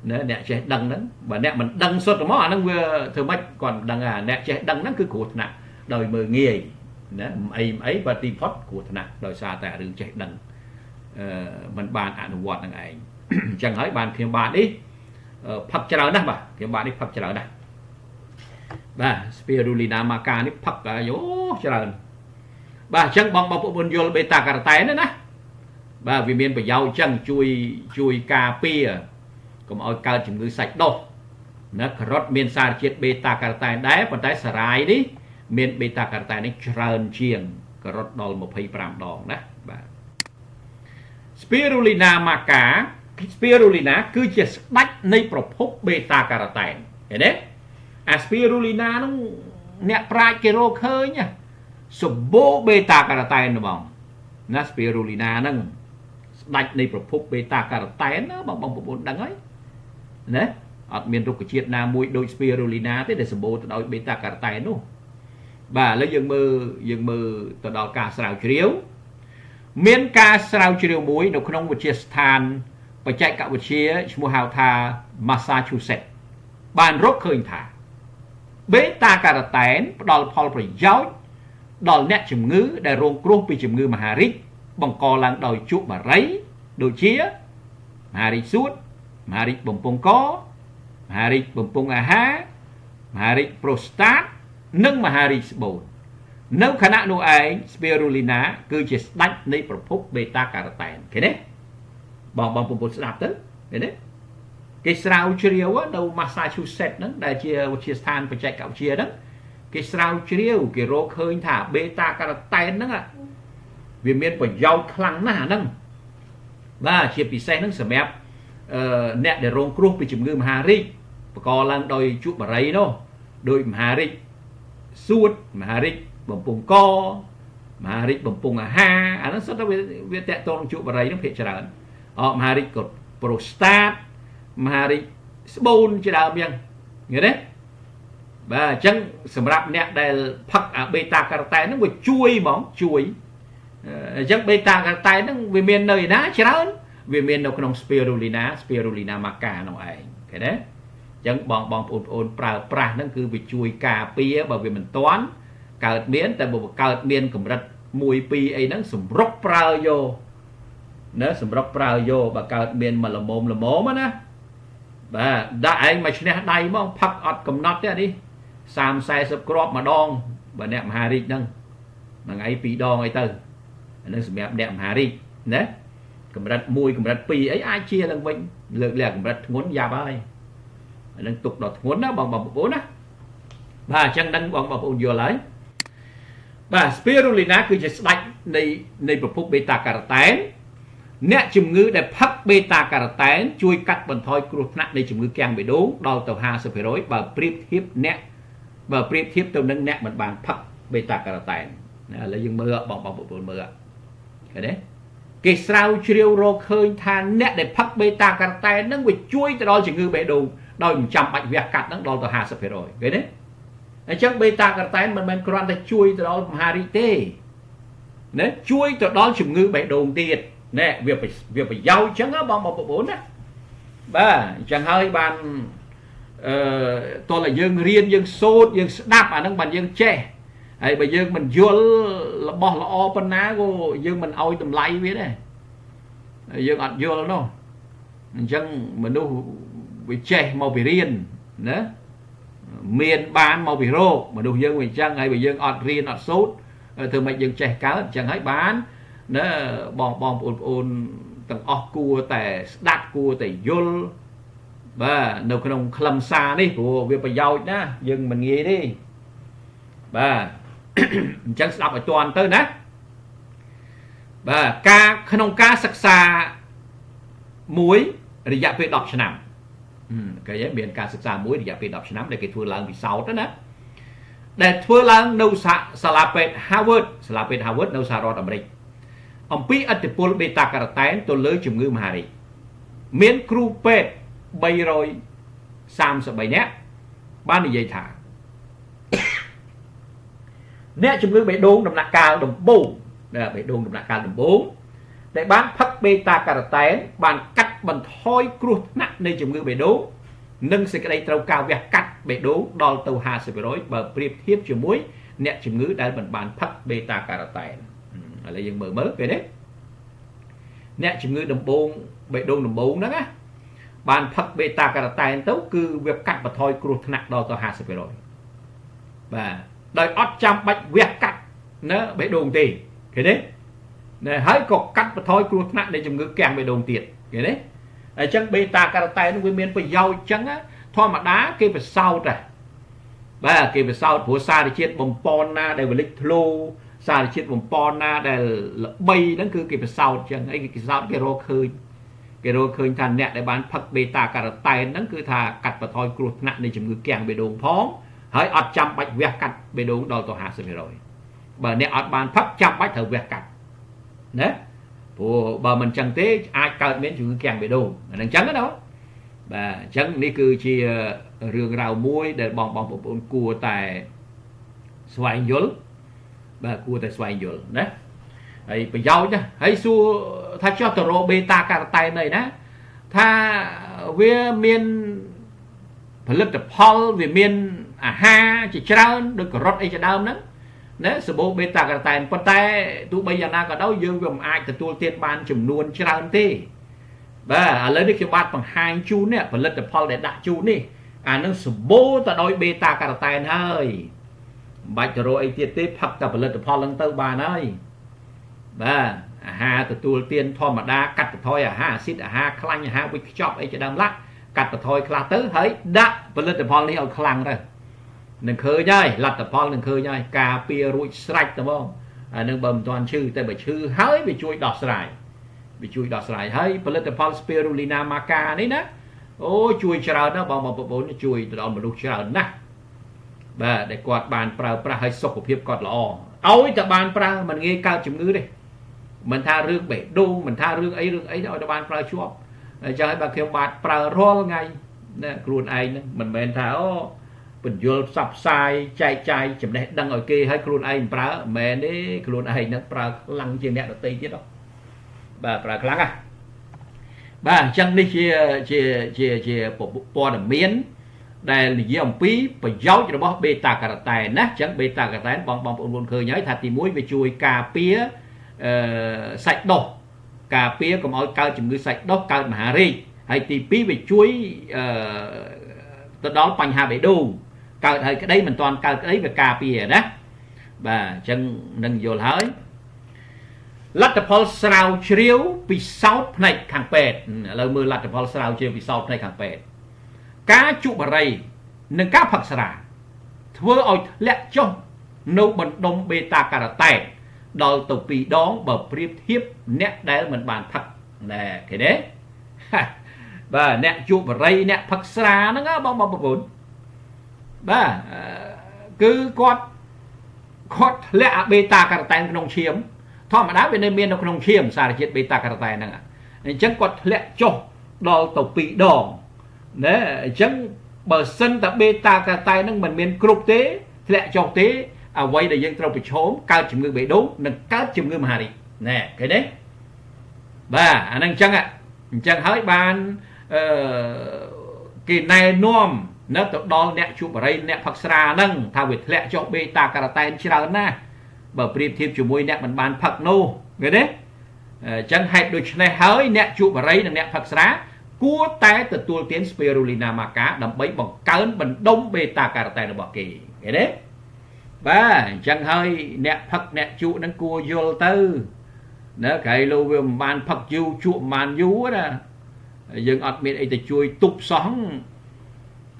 nè che đằng đó và nè mình đằng xuất rồi nó vừa thường bách còn đằng nè che đằng nó cứ của thằng đòi mười nghĩa nè ấy và tìm thoát của thằng đòi xa tại đường che đằng mình bàn ảnh hoạt thằng ấy chẳng hỏi bàn thì bàn đi phật chờ đó bà thì bạn đi phật chờ đây và spirulina maca đi phật vô chờ bà chẳng bong bong vô beta carotene nữa nè và vì miền phải giàu chẳng chui cà phê cũng ở cao chừng ngư sạch đâu nó rót miền xa chết beta carotene đấy và tái sải đi miền beta carotene trơn chiềng rót đòn một phay pram đòn đó bà spirulina maca spirulina cứ chỉ đáchในប្រភព beta carotene เห็นไหม spirulina នោះអ្នកប្រាជ្ញគេរកឃើញសម្បូរ beta carotene បងណា spirulina ហ្នឹងស្ដាច់នៃប្រភព beta carotene ណាបងប្អូនដឹងហើយណា អត់មានរុក្ខជាតិណាមួយដូច spirulina ទេដែលសម្បូរទៅដោយ beta carotene នោះបាទឥឡូវយើងមើលទៅដល់ការស្រាវជ្រាវមានការស្រាវជ្រាវមួយនៅក្នុងវិទ្យាស្ថានបច្ចេកវិទ្យាឈ្មោះហៅថា Massachusetts បានរកឃើញថា beta carotene ផ្ដល់ផលប្រយោជន៍ដល់អ្នកជំងឺដែលរងគ្រោះពីជំងឺមហារីកបង្កឡើងដោយជក់បារីដូចជាមហារីកសួតមហារីកបំពង់កមហារីកបំពង់អាហារមហារីកប្រូស្តាតនិងមហារីកស្បូននៅខណៈនោះឯង spirulina គឺជាស្ដេចនៃប្រភព beta carotene ឃើញទេបងប្អូនស្ដាប់ទៅឃើញទេគេស្រាវជ្រាវនៅ Massachusetts ហ្នឹងដែលជាវិទ្យាស្ថានបច្ចេកវិទ្យាហ្នឹងគេស្រាវជ្រាវគេរកឃើញថា beta carotene ហ្នឹងវាមានប្រយោជន៍ខ្លាំងណាស់អាហ្នឹងបាទជាពិសេសហ្នឹងសម្រាប់អ្នកដែលរងគ្រោះពីជំងឺមហារីកបង្កឡើងដោយជក់បារីនោះដោយមហារីកសួតមហារីកបំពង់កមហារីកបំពង់អាហារអាហ្នឹងសុទ្ធតែវាតកតងជក់បារីហ្នឹងភាគច្រើនមហារីកក៏ប្រូស្តាតមហារីកស្បូនជាដើមយ៉ាងឃើញទេបាទអញ្ចឹងសម្រាប់អ្នកដែលផឹកអា beta carotene ហ្នឹងវាជួយហ្មងជួយអញ្ចឹង beta carotene ហ្នឹងវាមាននៅឯណាច្រើនវាមាននៅក្នុង spirulina maca នោះឯងឃើញទេអញ្ចឹងបងប្អូនប្រើប្រាស់ហ្នឹងគឺវាជួយការពារបើវាមិនទាន់កើតមានតែបើកើតមានកម្រិត1 2អីហ្នឹងសម្រុកប្រើយកណាសម្រុកប្រើយកបើកើតមានមកល្មមណាបាទដាក់ឯងមកឈ្នះដៃមកផឹកអត់កំណត់ទេអានេះ30-40 គ្រាប់ម្ដងបើអ្នកមហារីកហ្នឹងមួយថ្ងៃ2 ដងអីទៅអានេះសម្រាប់អ្នកមហារីកណាកម្រិត1កម្រិត2អីអាចជាឡើងវិញលើកលែងកម្រិតធ្ងន់យ៉ាប់ហើយអានឹងទុកដល់ធ្ងន់ណាបងប្អូនណាបាទអញ្ចឹងដឹងបងប្អូនយល់ហើយបាទ spirulina គឺជាស្ដេចនៃប្រភព beta carotene អ្នកជំងឺដែលផឹក beta carotene ជួយកាត់បន្ថយគ្រោះថ្នាក់នៃជំងឺគាំងបេះដូងដល់ទៅ 50% បើប្រៀបធៀបទៅនឹងអ្នកមិនបានផឹក beta carotene ណាឥឡូវយើងមើលបងប្អូនមើលឃើញទេគេស្រាវជ្រាវរកឃើញថាអ្នកដែលផឹក beta carotene ហ្នឹងវាជួយទៅដល់ជំងឺបេះដូងដោយមិនចាំបាច់វះកាត់ហ្នឹងដល់ទៅ 50% ឃើញទេអញ្ចឹង beta carotene មិនមែនគ្រាន់តែជួយទៅដល់មហារីកទេណាជួយទៅដល់ជំងឺបេះដូងទៀតណែវាប្រយោជន៍អញ្ចឹងបងប្អូនណាបាទអញ្ចឹងហើយបានតើយើងរៀនយើងសូត្រយើងស្ដាប់អាហ្នឹងបានយើងចេះហើយបើយើងមិនយល់របស់ល្អប៉ុណ្ណាក៏យើងមិនអោយតម្លៃវាដែរយើងអត់យល់នោះអញ្ចឹងមនុស្សវាចេះមកពីរៀនណាមានបានមកពីរោគមនុស្សយើងវាអញ្ចឹងហើយបើយើងអត់រៀនអត់សូត្រធ្វើម៉េចយើងចេះកើតអញ្ចឹងហើយបានណាបងប្អូនទាំងអស់គួរតែស្ដាប់គួរតែយល់បាទនៅក្នុងខ្លឹមសារនេះព្រោះវាប្រយោជន៍ណាយើងមិនងាយទេបាទអញ្ចឹងស្ដាប់ឲ្យទាន់ទៅណាបាទក្នុងការសិក្សាមួយរយៈពេល10ឆ្នាំគេមានការសិក្សាមួយរយៈពេល10ឆ្នាំដែលគេធ្វើឡើងពិសោធន៍ណាដែលធ្វើឡើងនៅសាលាពេទ្យ Harvard នៅសហរដ្ឋអាមេរិកអំពីឥទ្ធិពល beta carotene ទៅលើជំងឺមហារីកមានគ្រូពេទ្យ333នាក់បាននិយាយថាអ្នកជំងឺបេះដូងដំណាក់កាលដំបូងដែលបានផឹក beta carotene បានកាត់បន្ថយគ្រោះថ្នាក់នៃជំងឺបេះដូងនិងសេចក្តីត្រូវការវះកាត់បេះដូងដល់ទៅ 50% បើប្រៀបធៀបជាមួយអ្នកជំងឺដែលមិនបានផឹក beta carotene ឥឡូវយើងមើលពេលនេះអ្នកជំងឺដំបូងបេះដូងដំបូងហ្នឹងណាបានផឹក beta carotene ទៅគឺវាកាត់បន្ថយគ្រោះថ្នាក់ដល់ទៅ 50% បាទដោយអត់ចាំបាច់វះកាត់ណាបេះដូងទេឃើញទេណាហើយក៏កាត់បន្ថយគ្រោះថ្នាក់នៃជំងឺគាំងបេះដូងទៀតឃើញទេអញ្ចឹង beta carotene នឹងវាមានប្រយោជន៍អញ្ចឹងធម្មតាគេពិសោធន៍បាទគេពិសោធន៍ព្រោះសារជាតិបំពន់ណាដែលវាលេចធ្លោសារជាតិបំពន់ណាដែលល្បីហ្នឹងគឺគេពិសោធន៍អញ្ចឹងអីគេពិសោធន៍គេរកឃើញថាអ្នកដែលបានផឹក beta carotene ហ្នឹងគឺថាកាត់បន្ថយគ្រោះថ្នាក់នៃជំងឺគាំងបេះដូងផងហើយអត់ចាំបាច់វះកាត់បេះដូងដល់ទៅ 50% បើអ្នកអត់បានផឹកចាំបាច់ត្រូវវះកាត់ណាព្រោះបើមិនចឹងទេអាចកើតមានជំងឺគាំងបេះដូងអាហ្នឹងចឹងណា បាទអញ្ចឹងនេះគឺជារឿងរ៉ាវមួយដែលបងប្អូនគួរតែស្វែងយល់បាទគួរតែស្វែងយល់ណាហើយប្រយោជន៍ណាហើយសួរថាចោះទៅរកបេតាការ៉ាតែនអីណាថាវាមានផលិតផលវាមានអាហារជាច្រើនដូចការ៉ុតអីជាដើមហ្នឹងណាសម្បូរបេតាការ៉ាតែនប៉ុន្តែទោះបីយ៉ាងណាក៏ដោយយើងវាមិនអាចទទួលទានបានចំនួនច្រើនទេបាទឥឡូវនេះខ្ញុំបាទបង្ហាញជូននេះផលិតផលដែលដាក់ជូននេះអានឹងសម្បូរទៅដោយបេតាការ៉ាតែនហើយមិនបាច់ទៅរកអីទៀតទេផឹកតែផលិតផលហ្នឹងទៅបានហើយបាទអាហារទទួលទានធម្មតាកាត់បន្ថយអាហារអាស៊ីតអាហារខ្លាញ់អាហារវិចខ្ចប់អីជាដើមឡាក់កាត់បន្ថយខ្លះទៅហើយដាក់ផលិតផលនេះឲ្យខ្លាំងទៅនឹងឃើញហើយលទ្ធផលនឹងឃើញហើយការពាររួចស្រេចទៅបងអានឹងបើមិនទាន់ឈឺតែបើឈឺហើយវាជួយដោះស្រាយហើយផលិតផល Spirulina maca នេះណាអូជួយច្រើនណាស់បងប្អូនជួយទៅដល់មនុស្សច្រើនណាស់បាទដែលគាត់បានប្រើប្រាស់ឲ្យសុខភាពគាត់ល្អឲ្យតែបានប្រើមិនងាយកើតជំងឺទេមិនថារឿងបេះដូងមិនថារឿងអីឲ្យតែបានប្រើជាប់អញ្ចឹងហើយបើខ្ញុំបាទប្រើរាល់ថ្ងៃណាខ្លួនឯងហ្នឹងមិនមែនថាអូបញ្យលផ្សព្វផ្សាយចែកចាយចំណេះដឹងឲ្យគេឲ្យខ្លួនឯងប្រើមិនមែនទេខ្លួនឯងហ្នឹងប្រើខ្លាំងជាងអ្នកដទៃទៀតហ៎បាទប្រើខ្លាំងហ៎បាទអញ្ចឹងនេះជាព័ត៌មានដែលនិយាយអំពីប្រយោជន៍របស់បេតាការ៉ាតែនណាអញ្ចឹងបេតាការ៉ាតែនបងប្អូនឃើញហើយថាទី1វាជួយការពារសាច់ដុសការពារកុំឲ្យកើតជំងឺសាច់ដុសកើតមហារីកហើយទី2វាជួយទៅដល់បញ្ហាបេះដូងកើតហើយក្តីមិនទាន់កើតក្តីវាការពារណាបាទអញ្ចឹងនឹងយល់ហើយលទ្ធផលស្រាវជ្រាវពិសោធន៍ផ្នែកខាងពេទ្យឥឡូវមើលលទ្ធផលស្រាវជ្រាវពិសោធន៍ផ្នែកខាងពេទ្យការជក់បារីនិងការផឹកស្រាធ្វើឲ្យធ្លាក់ចុះនៅបណ្ដុំបេតាការ៉ាតែនដល់ទៅ2ដងបើប្រៀបធៀបអ្នកដែលមិនបានផឹកណែឃើញទេបាទអ្នកជក់បារីអ្នកផឹកស្រាហ្នឹងបងប្អូនបាទគឺគាត់ធ្លាក់បេតាការ៉ាតែនក្នុងឈាមធម្មតាវានៅមាននៅក្នុងឈាមសារជាតិបេតាការ៉ាតែនហ្នឹងអញ្ចឹងគាត់ធ្លាក់ចុះដល់ទៅ2ដងណាអញ្ចឹងបើសិនតែបេតាការ៉ាតែនហ្នឹងមិនមានគ្រប់ទេធ្លាក់ចុះទេអ្វីដែលយើងត្រូវប្រឈមកើតជំងឺបេះដូងនិងកើតជំងឺមហារីកណែឃើញទេបាទអាហ្នឹងអញ្ចឹងហើយបានគេណែនាំនៅទៅដល់អ្នកជក់បារីអ្នកផឹកស្រាហ្នឹងថាវាធ្លាក់ចុះបេតាការ៉ាតែនច្រើនណាស់បើប្រៀបធៀបជាមួយអ្នកមិនបានផឹកនោះឃើញទេអញ្ចឹងហេតុដូច្នេះហើយអ្នកជក់បារីនិងអ្នកផឹកស្រាគួរតែទទួលទាន Spirulina maca ដើម្បីបង្កើនបណ្ដុំបេតាការ៉ាតែនរបស់គេឃើញទេបាទអញ្ចឹងហើយអ្នកផឹកអ្នកជក់ហ្នឹងគួរយល់ទៅណាក្រៃលោវាមិនបានផឹកយូរជក់មិនបានយូរណាយើងអត់មានអីទៅជួយទប់សោះ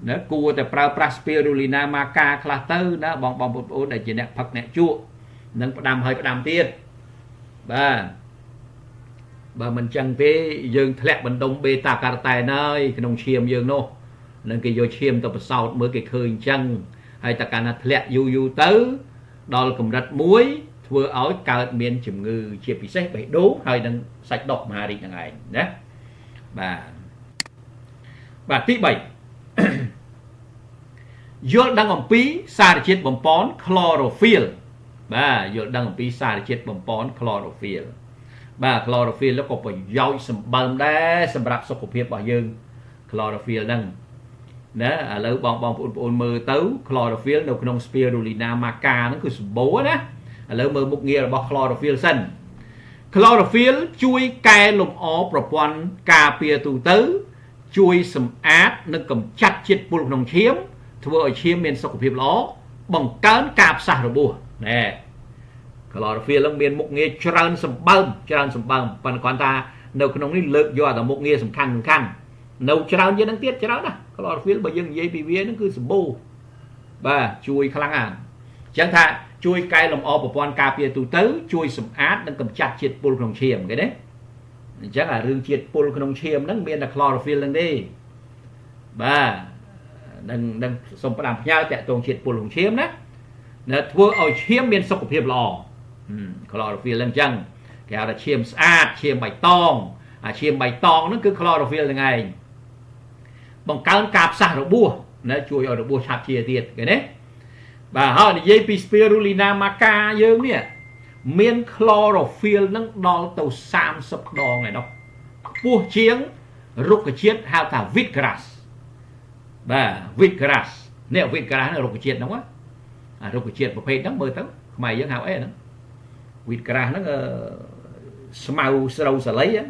ណាគួរតែប្រើប្រាស់ Spirulina maca ខ្លះទៅណាបងប្អូនដែលជាអ្នកផឹកអ្នកជក់នឹងផ្ដាំហើយផ្ដាំទៀតបាទបើមិនចឹងទេយើងធ្លាក់បណ្ដុំបេតាការ៉ាតែនហើយក្នុងឈាមយើងនោះនឹងគេយកឈាមទៅប្រសោតមើលគេឃើញអញ្ចឹងហើយតើកាលណាធ្លាក់យូរទៅដល់កម្រិតមួយធ្វើឲ្យកើតមានជំងឺជាពិសេសបេះដូងហើយនឹងសាច់ដុសមហារីកហ្នឹងឯងណាបាទទី3យល់ដឹងអំពីសារជាតិបំប៉ន chlorophyll បាទយល់ដឹងអំពីសារជាតិបំប៉ន chlorophyll បាទ chlorophyll ក៏ប្រយោជន៍សម្បើមដែរសម្រាប់សុខភាពរបស់យើង chlorophyll ហ្នឹងណាឥឡូវបងប្អូនមើលទៅ chlorophyll នៅក្នុង Spirulina maca ហ្នឹងគឺសម្បូរណាឥឡូវមើលមុខងាររបស់ chlorophyll សិន chlorophyll ជួយកែលម្អប្រព័ន្ធការពារទូទៅជួយសម្អាតនិងកម្ចាត់ជាតិពុលក្នុងឈាមធ្វើឲ្យឈាមមានសុខភាពល្អបង្កើនការផ្សះរបួសណែ chlorophyll នឹងមានមុខងារច្រើនសម្បើមប៉ុន្តែគាត់ថានៅក្នុងនេះលើកយកតែមុខងារសំខាន់នៅច្រើនជាងនឹងទៀតច្រើនណាស់ chlorophyll បើយើងនិយាយពីវានឹងគឺសម្បូរបាទជួយខ្លាំងណាស់អញ្ចឹងថាជួយកែលម្អប្រព័ន្ធការពារទូទៅជួយសម្អាតនិងកម្ចាត់ជាតិពុលក្នុងឈាមឃើញទេអញ្ចឹងអារឿងជាតិពុលក្នុងឈាមហ្នឹងមានតែ chlorophyll ហ្នឹងទេបាទនឹងសូមផ្ដាំផ្ញើតាក់ទងជាតិពុលក្នុងឈាមណាធ្វើឲ្យឈាមមានសុខភាពល្អchlorophyll ហ្នឹងអញ្ចឹងគេហៅថាឈាមស្អាតឈាមបៃតងអាឈាមបៃតងហ្នឹងគឺ chlorophyll ហ្នឹងឯង បង្កើនការផ្សះរបួសណាជួយឲ្យរបួសឆាប់ជាទៀតឃើញទេបាទហើយនិយាយពី Spirulina maca យើងនេះមាន chlorophyll នឹងដល់ទៅ30 ដងឯនោះខ្ពស់ជាងរុក្ខជាតិហៅថា wheatgrass បាទ wheatgrass នេះ wheatgrass នេះរុក្ខជាតិហ្នឹងរុក្ខជាតិប្រភេទហ្នឹងមើលទៅខ្មែរយើងហៅអីហ្នឹង wheatgrass ហ្នឹងស្មៅស្រូវសាលីមិន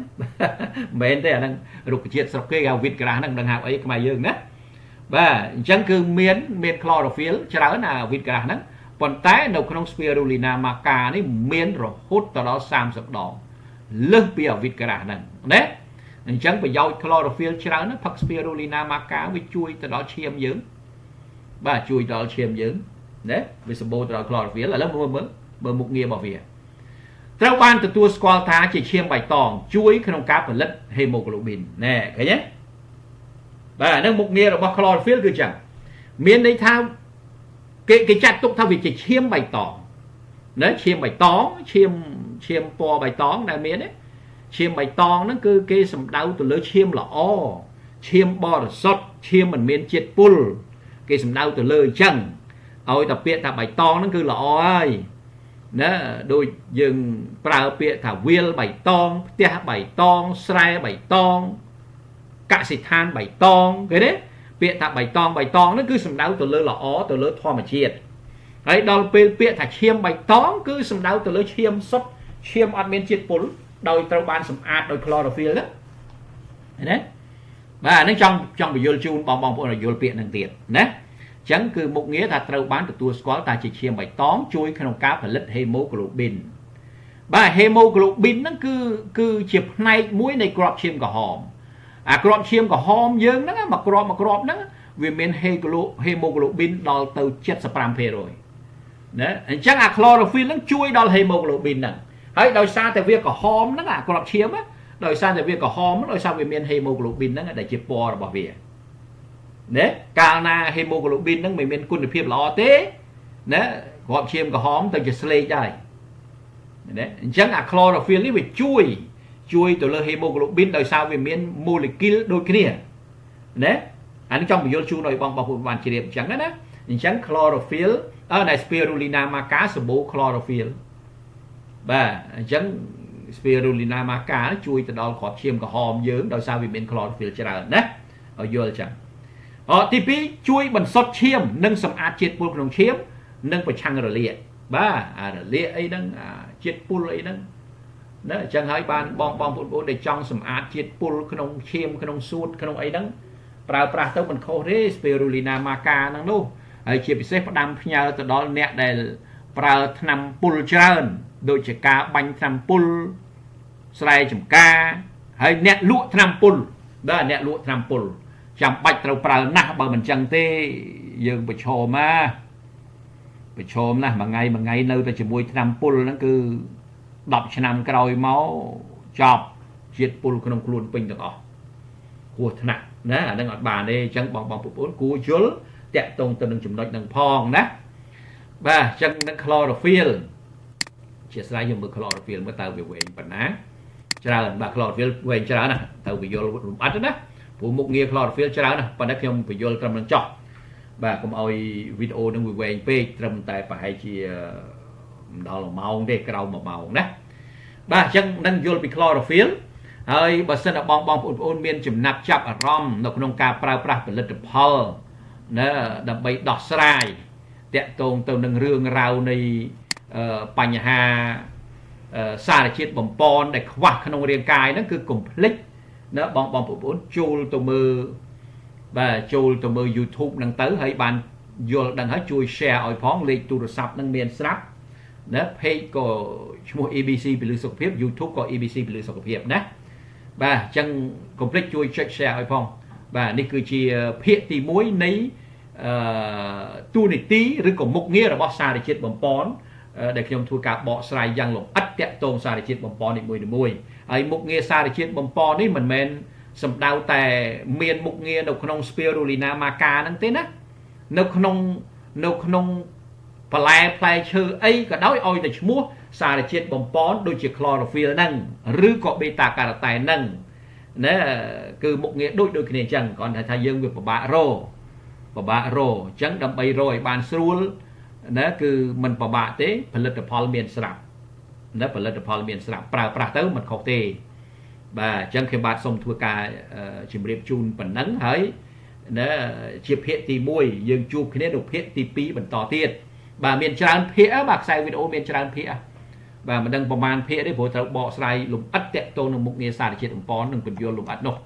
មែនទេអាហ្នឹងរុក្ខជាតិស្រុកគេហៅ wheatgrass ហ្នឹងដឹងហៅអីខ្មែរយើងណាបាទអញ្ចឹងគឺមាន chlorophyll ច្រើនអា wheatgrass ហ្នឹងប៉ុន្តែនៅក្នុង Spirulina maca នេះមានរហូតដល់30 ដងលើសពី wheatgrass ហ្នឹងណាអញ្ចឹងប្រយោជន៍ chlorophyll ច្រើនណាផឹក Spirulina maca វាជួយទៅដល់ឈាមយើងបាទជួយដល់ឈាមយើងណាវាសម្បូរទៅដល់ chlorophyll ឥឡូវមើលមុខងាររបស់វាត្រូវបានទទួលស្គាល់ថាជាឈាមបៃតងជួយក្នុងការផលិត hemoglobin ណែឃើញទេបាទអានឹងមុខងាររបស់ chlorophyll គឺចឹងមានន័យថាគេចាត់ទុកថាវាជាឈាមបៃតងណាឈាមបៃតងឈាមពណ៌បៃតងដែលមានទេឈាមបៃតងហ្នឹងគឺគេសំដៅទៅលើឈាមល្អឈាមបរិសុទ្ធឈាមមិនមានជាតិពុលគេសំដៅទៅលើអញ្ចឹងឲ្យតែពាក្យថាបៃតងហ្នឹងគឺល្អហើយណាដូចយើងប្រើពាក្យថាវាលបៃតងផ្ទះបៃតងស្រែបៃតងកសិដ្ឋានបៃតងឃើញទេពាក្យថាបៃតងហ្នឹងគឺសំដៅទៅលើល្អទៅលើធម្មជាតិហើយដល់ពេលពាក្យថាឈាមបៃតងគឺសំដៅទៅលើឈាមសុទ្ធឈាមអត់មានជាតិពុលដោយត្រូវបានសម្អាតដោយ chlorophyll ណាឃើញទេបាទអានេះចង់បញ្យល់ជូនបងប្អូនឲ្យយល់ពាក្យហ្នឹងទៀតណាអញ្ចឹងគឺមុខងារថាត្រូវបានទទួលស្គាល់ថាជាឈាមបៃតងជួយក្នុងការផលិត hemoglobin បាទ hemoglobin ហ្នឹងគឺជាផ្នែកមួយនៃគ្រាប់ឈាមក្រហមអាគ្រាប់ឈាមក្រហមយើងហ្នឹងមួយគ្រាប់ហ្នឹងវាមាន hemoglobin ដល់ទៅ 75% ណាអញ្ចឹងអា chlorophyll ហ្នឹងជួយដល់ hemoglobin ហ្នឹងហើយដោយសារតែវាក្រហមហ្នឹងអាគ្រាប់ឈាមដោយសារតែវាក្រហមដោយសារវាមាន hemoglobin ហ្នឹងដែលជាពណ៌របស់វាណាកាលណា hemoglobin ហ្នឹងមិនមានគុណភាពល្អទេណាគ្រាប់ឈាមក្រហមទៅជាស្លេកដែរណាអញ្ចឹងអា chlorophyll នេះវាជួយទៅលើ hemoglobin ដោយសារវាមាន molecule ដូចគ្នាណាអានេះចង់បញ្យល់ជូនឲ្យបងប្អូនបានជ្រាបអញ្ចឹងណាអញ្ចឹង chlorophyll នៅ Spirulina maca សម្បូរ chlorophyll បាទអញ្ចឹង Spirulina maca ជួយទៅដល់គ្រាប់ឈាមក្រហមយើងដោយសារវាមាន chlorophyll ច្រើនណាឲ្យយល់អញ្ចឹងទី2ជួយបន្សុទ្ធឈាមនិងសម្អាតជាតិពុលក្នុងឈាមនិងប្រឆាំងរលាកបាទអារលាកអីហ្នឹងជាតិពុលអីហ្នឹងណាអញ្ចឹងហើយបានបងប្អូនដែលចង់សម្អាតជាតិពុលក្នុងឈាមក្នុងសួតក្នុងអីហ្នឹងប្រើប្រាស់ទៅមិនខុសទេ Spirulina maca ហ្នឹងនោះហើយជាពិសេសផ្ដាំផ្ញើទៅដល់អ្នកដែលប្រើថ្នាំពុលច្រើនដូចជាការបាញ់ថ្នាំពុលស្រែចម្ការហើយអ្នកលក់ថ្នាំពុលបាទអ្នកលក់ថ្នាំពុលចាំបាច់ត្រូវប្រើណាស់បើមិនចឹងទេយើងប្រឈមណាស់មួយថ្ងៃនៅតែជាមួយថ្នាំពុលហ្នឹងគឺ10ឆ្នាំក្រោយមកចប់ជាតិពុលក្នុងខ្លួនពេញទាំងអស់ហួសថ្នាក់ណាអាហ្នឹងអត់បានទេអញ្ចឹងបងប្អូនគួរយល់តាក់ទងទៅនឹងចំណុចហ្នឹងផងណាបាទអញ្ចឹងនឹង chlorophyll ជាស្រ័យយើងមើល chlorophyll មើលតើវាវែងប៉ុណ្ណាច្រើនបាទ chlorophyll វែងច្រើនណាទៅវាយល់លំអិតណាព្រោះមុខងារ chlorophyll ច្រើនណាប៉ុន្តែខ្ញុំបញ្យល់ត្រឹមនឹងចោះបាទកុំឲ្យវីដេអូនឹងវាវែងពេកត្រឹមតែប្រហែលជាមិនដល់1ម៉ោងទេក្រោម1ម៉ោងណាបាទអញ្ចឹងនឹងយល់ពី chlorophyll ហើយបើសិនតែបងប្អូនមានចំណាប់ចាប់អារម្មណ៍នៅក្នុងការប្រើប្រាស់ផលិតផលណាដើម្បីដោះស្រាយតាក់ទងទៅនឹងរឿងរ៉ាវនៃបញ្ហាសារជាតិបំពន់ដែលខ្វះក្នុងរាងកាយហ្នឹងគឺកុំភ្លេចណាបងប្អូនចូលទៅមើលបាទចូលទៅមើល YouTube ហ្នឹងទៅហើយបានយល់ដឹងហើយជួយ share ឲ្យផងលេខទូរស័ព្ទហ្នឹងមានស្រាប់ណា page ក៏ឈ្មោះ ABC ពលឺសុខភាព YouTube ក៏ ABC ពលឺសុខភាពណាបាទអញ្ចឹងកុំភ្លេចជួយ check share ឲ្យផងបាទនេះគឺជាភាគទី1នៃទូនីតិឬក៏មុខងាររបស់សារជាតិបំពន់ដែលខ្ញុំធ្វើការបកស្រាយយ៉ាងលម្អិតតាក់ទងសារជាតិបំពន់នីមួយៗហើយមុខងារសារជាតិបំពន់នេះមិនមែនសំដៅតែមានមុខងារនៅក្នុង Spirulina maca ហ្នឹងទេណានៅក្នុងបន្លែផ្លែឈើអីក៏ដោយឲ្យតែឈ្មោះសារជាតិបំពន់ដូចជា chlorophyll ហ្នឹងឬក៏ beta carotene ហ្នឹង ណែគឺមុខងារដូចគ្នាអញ្ចឹងគ្រាន់តែថាយើងវាពិបាករអញ្ចឹងដើម្បីរកឲ្យបានស្រួលណាគឺមិនពិបាកទេផលិតផលមានស្រាប់ណាផលិតផលមានស្រាប់ប្រើប្រាស់ទៅមិនខុសទេបាទអញ្ចឹងខ្ញុំបាទសូមធ្វើការជម្រាបជូនប៉ុណ្ណឹងហើយណាជាភាគទី1យើងជួបគ្នានៅភាគទី2បន្តទៀតបាទមានច្រើនភាគបាទខ្សែវីដេអូមានច្រើនភាគបាទមិនដឹងប្រមាណភាគទេព្រោះត្រូវបកស្រាយលម្អិតតកតងនឹងមុខងារសារជាតិអំប៉ននិងពន្យល់លម្អិតនោះ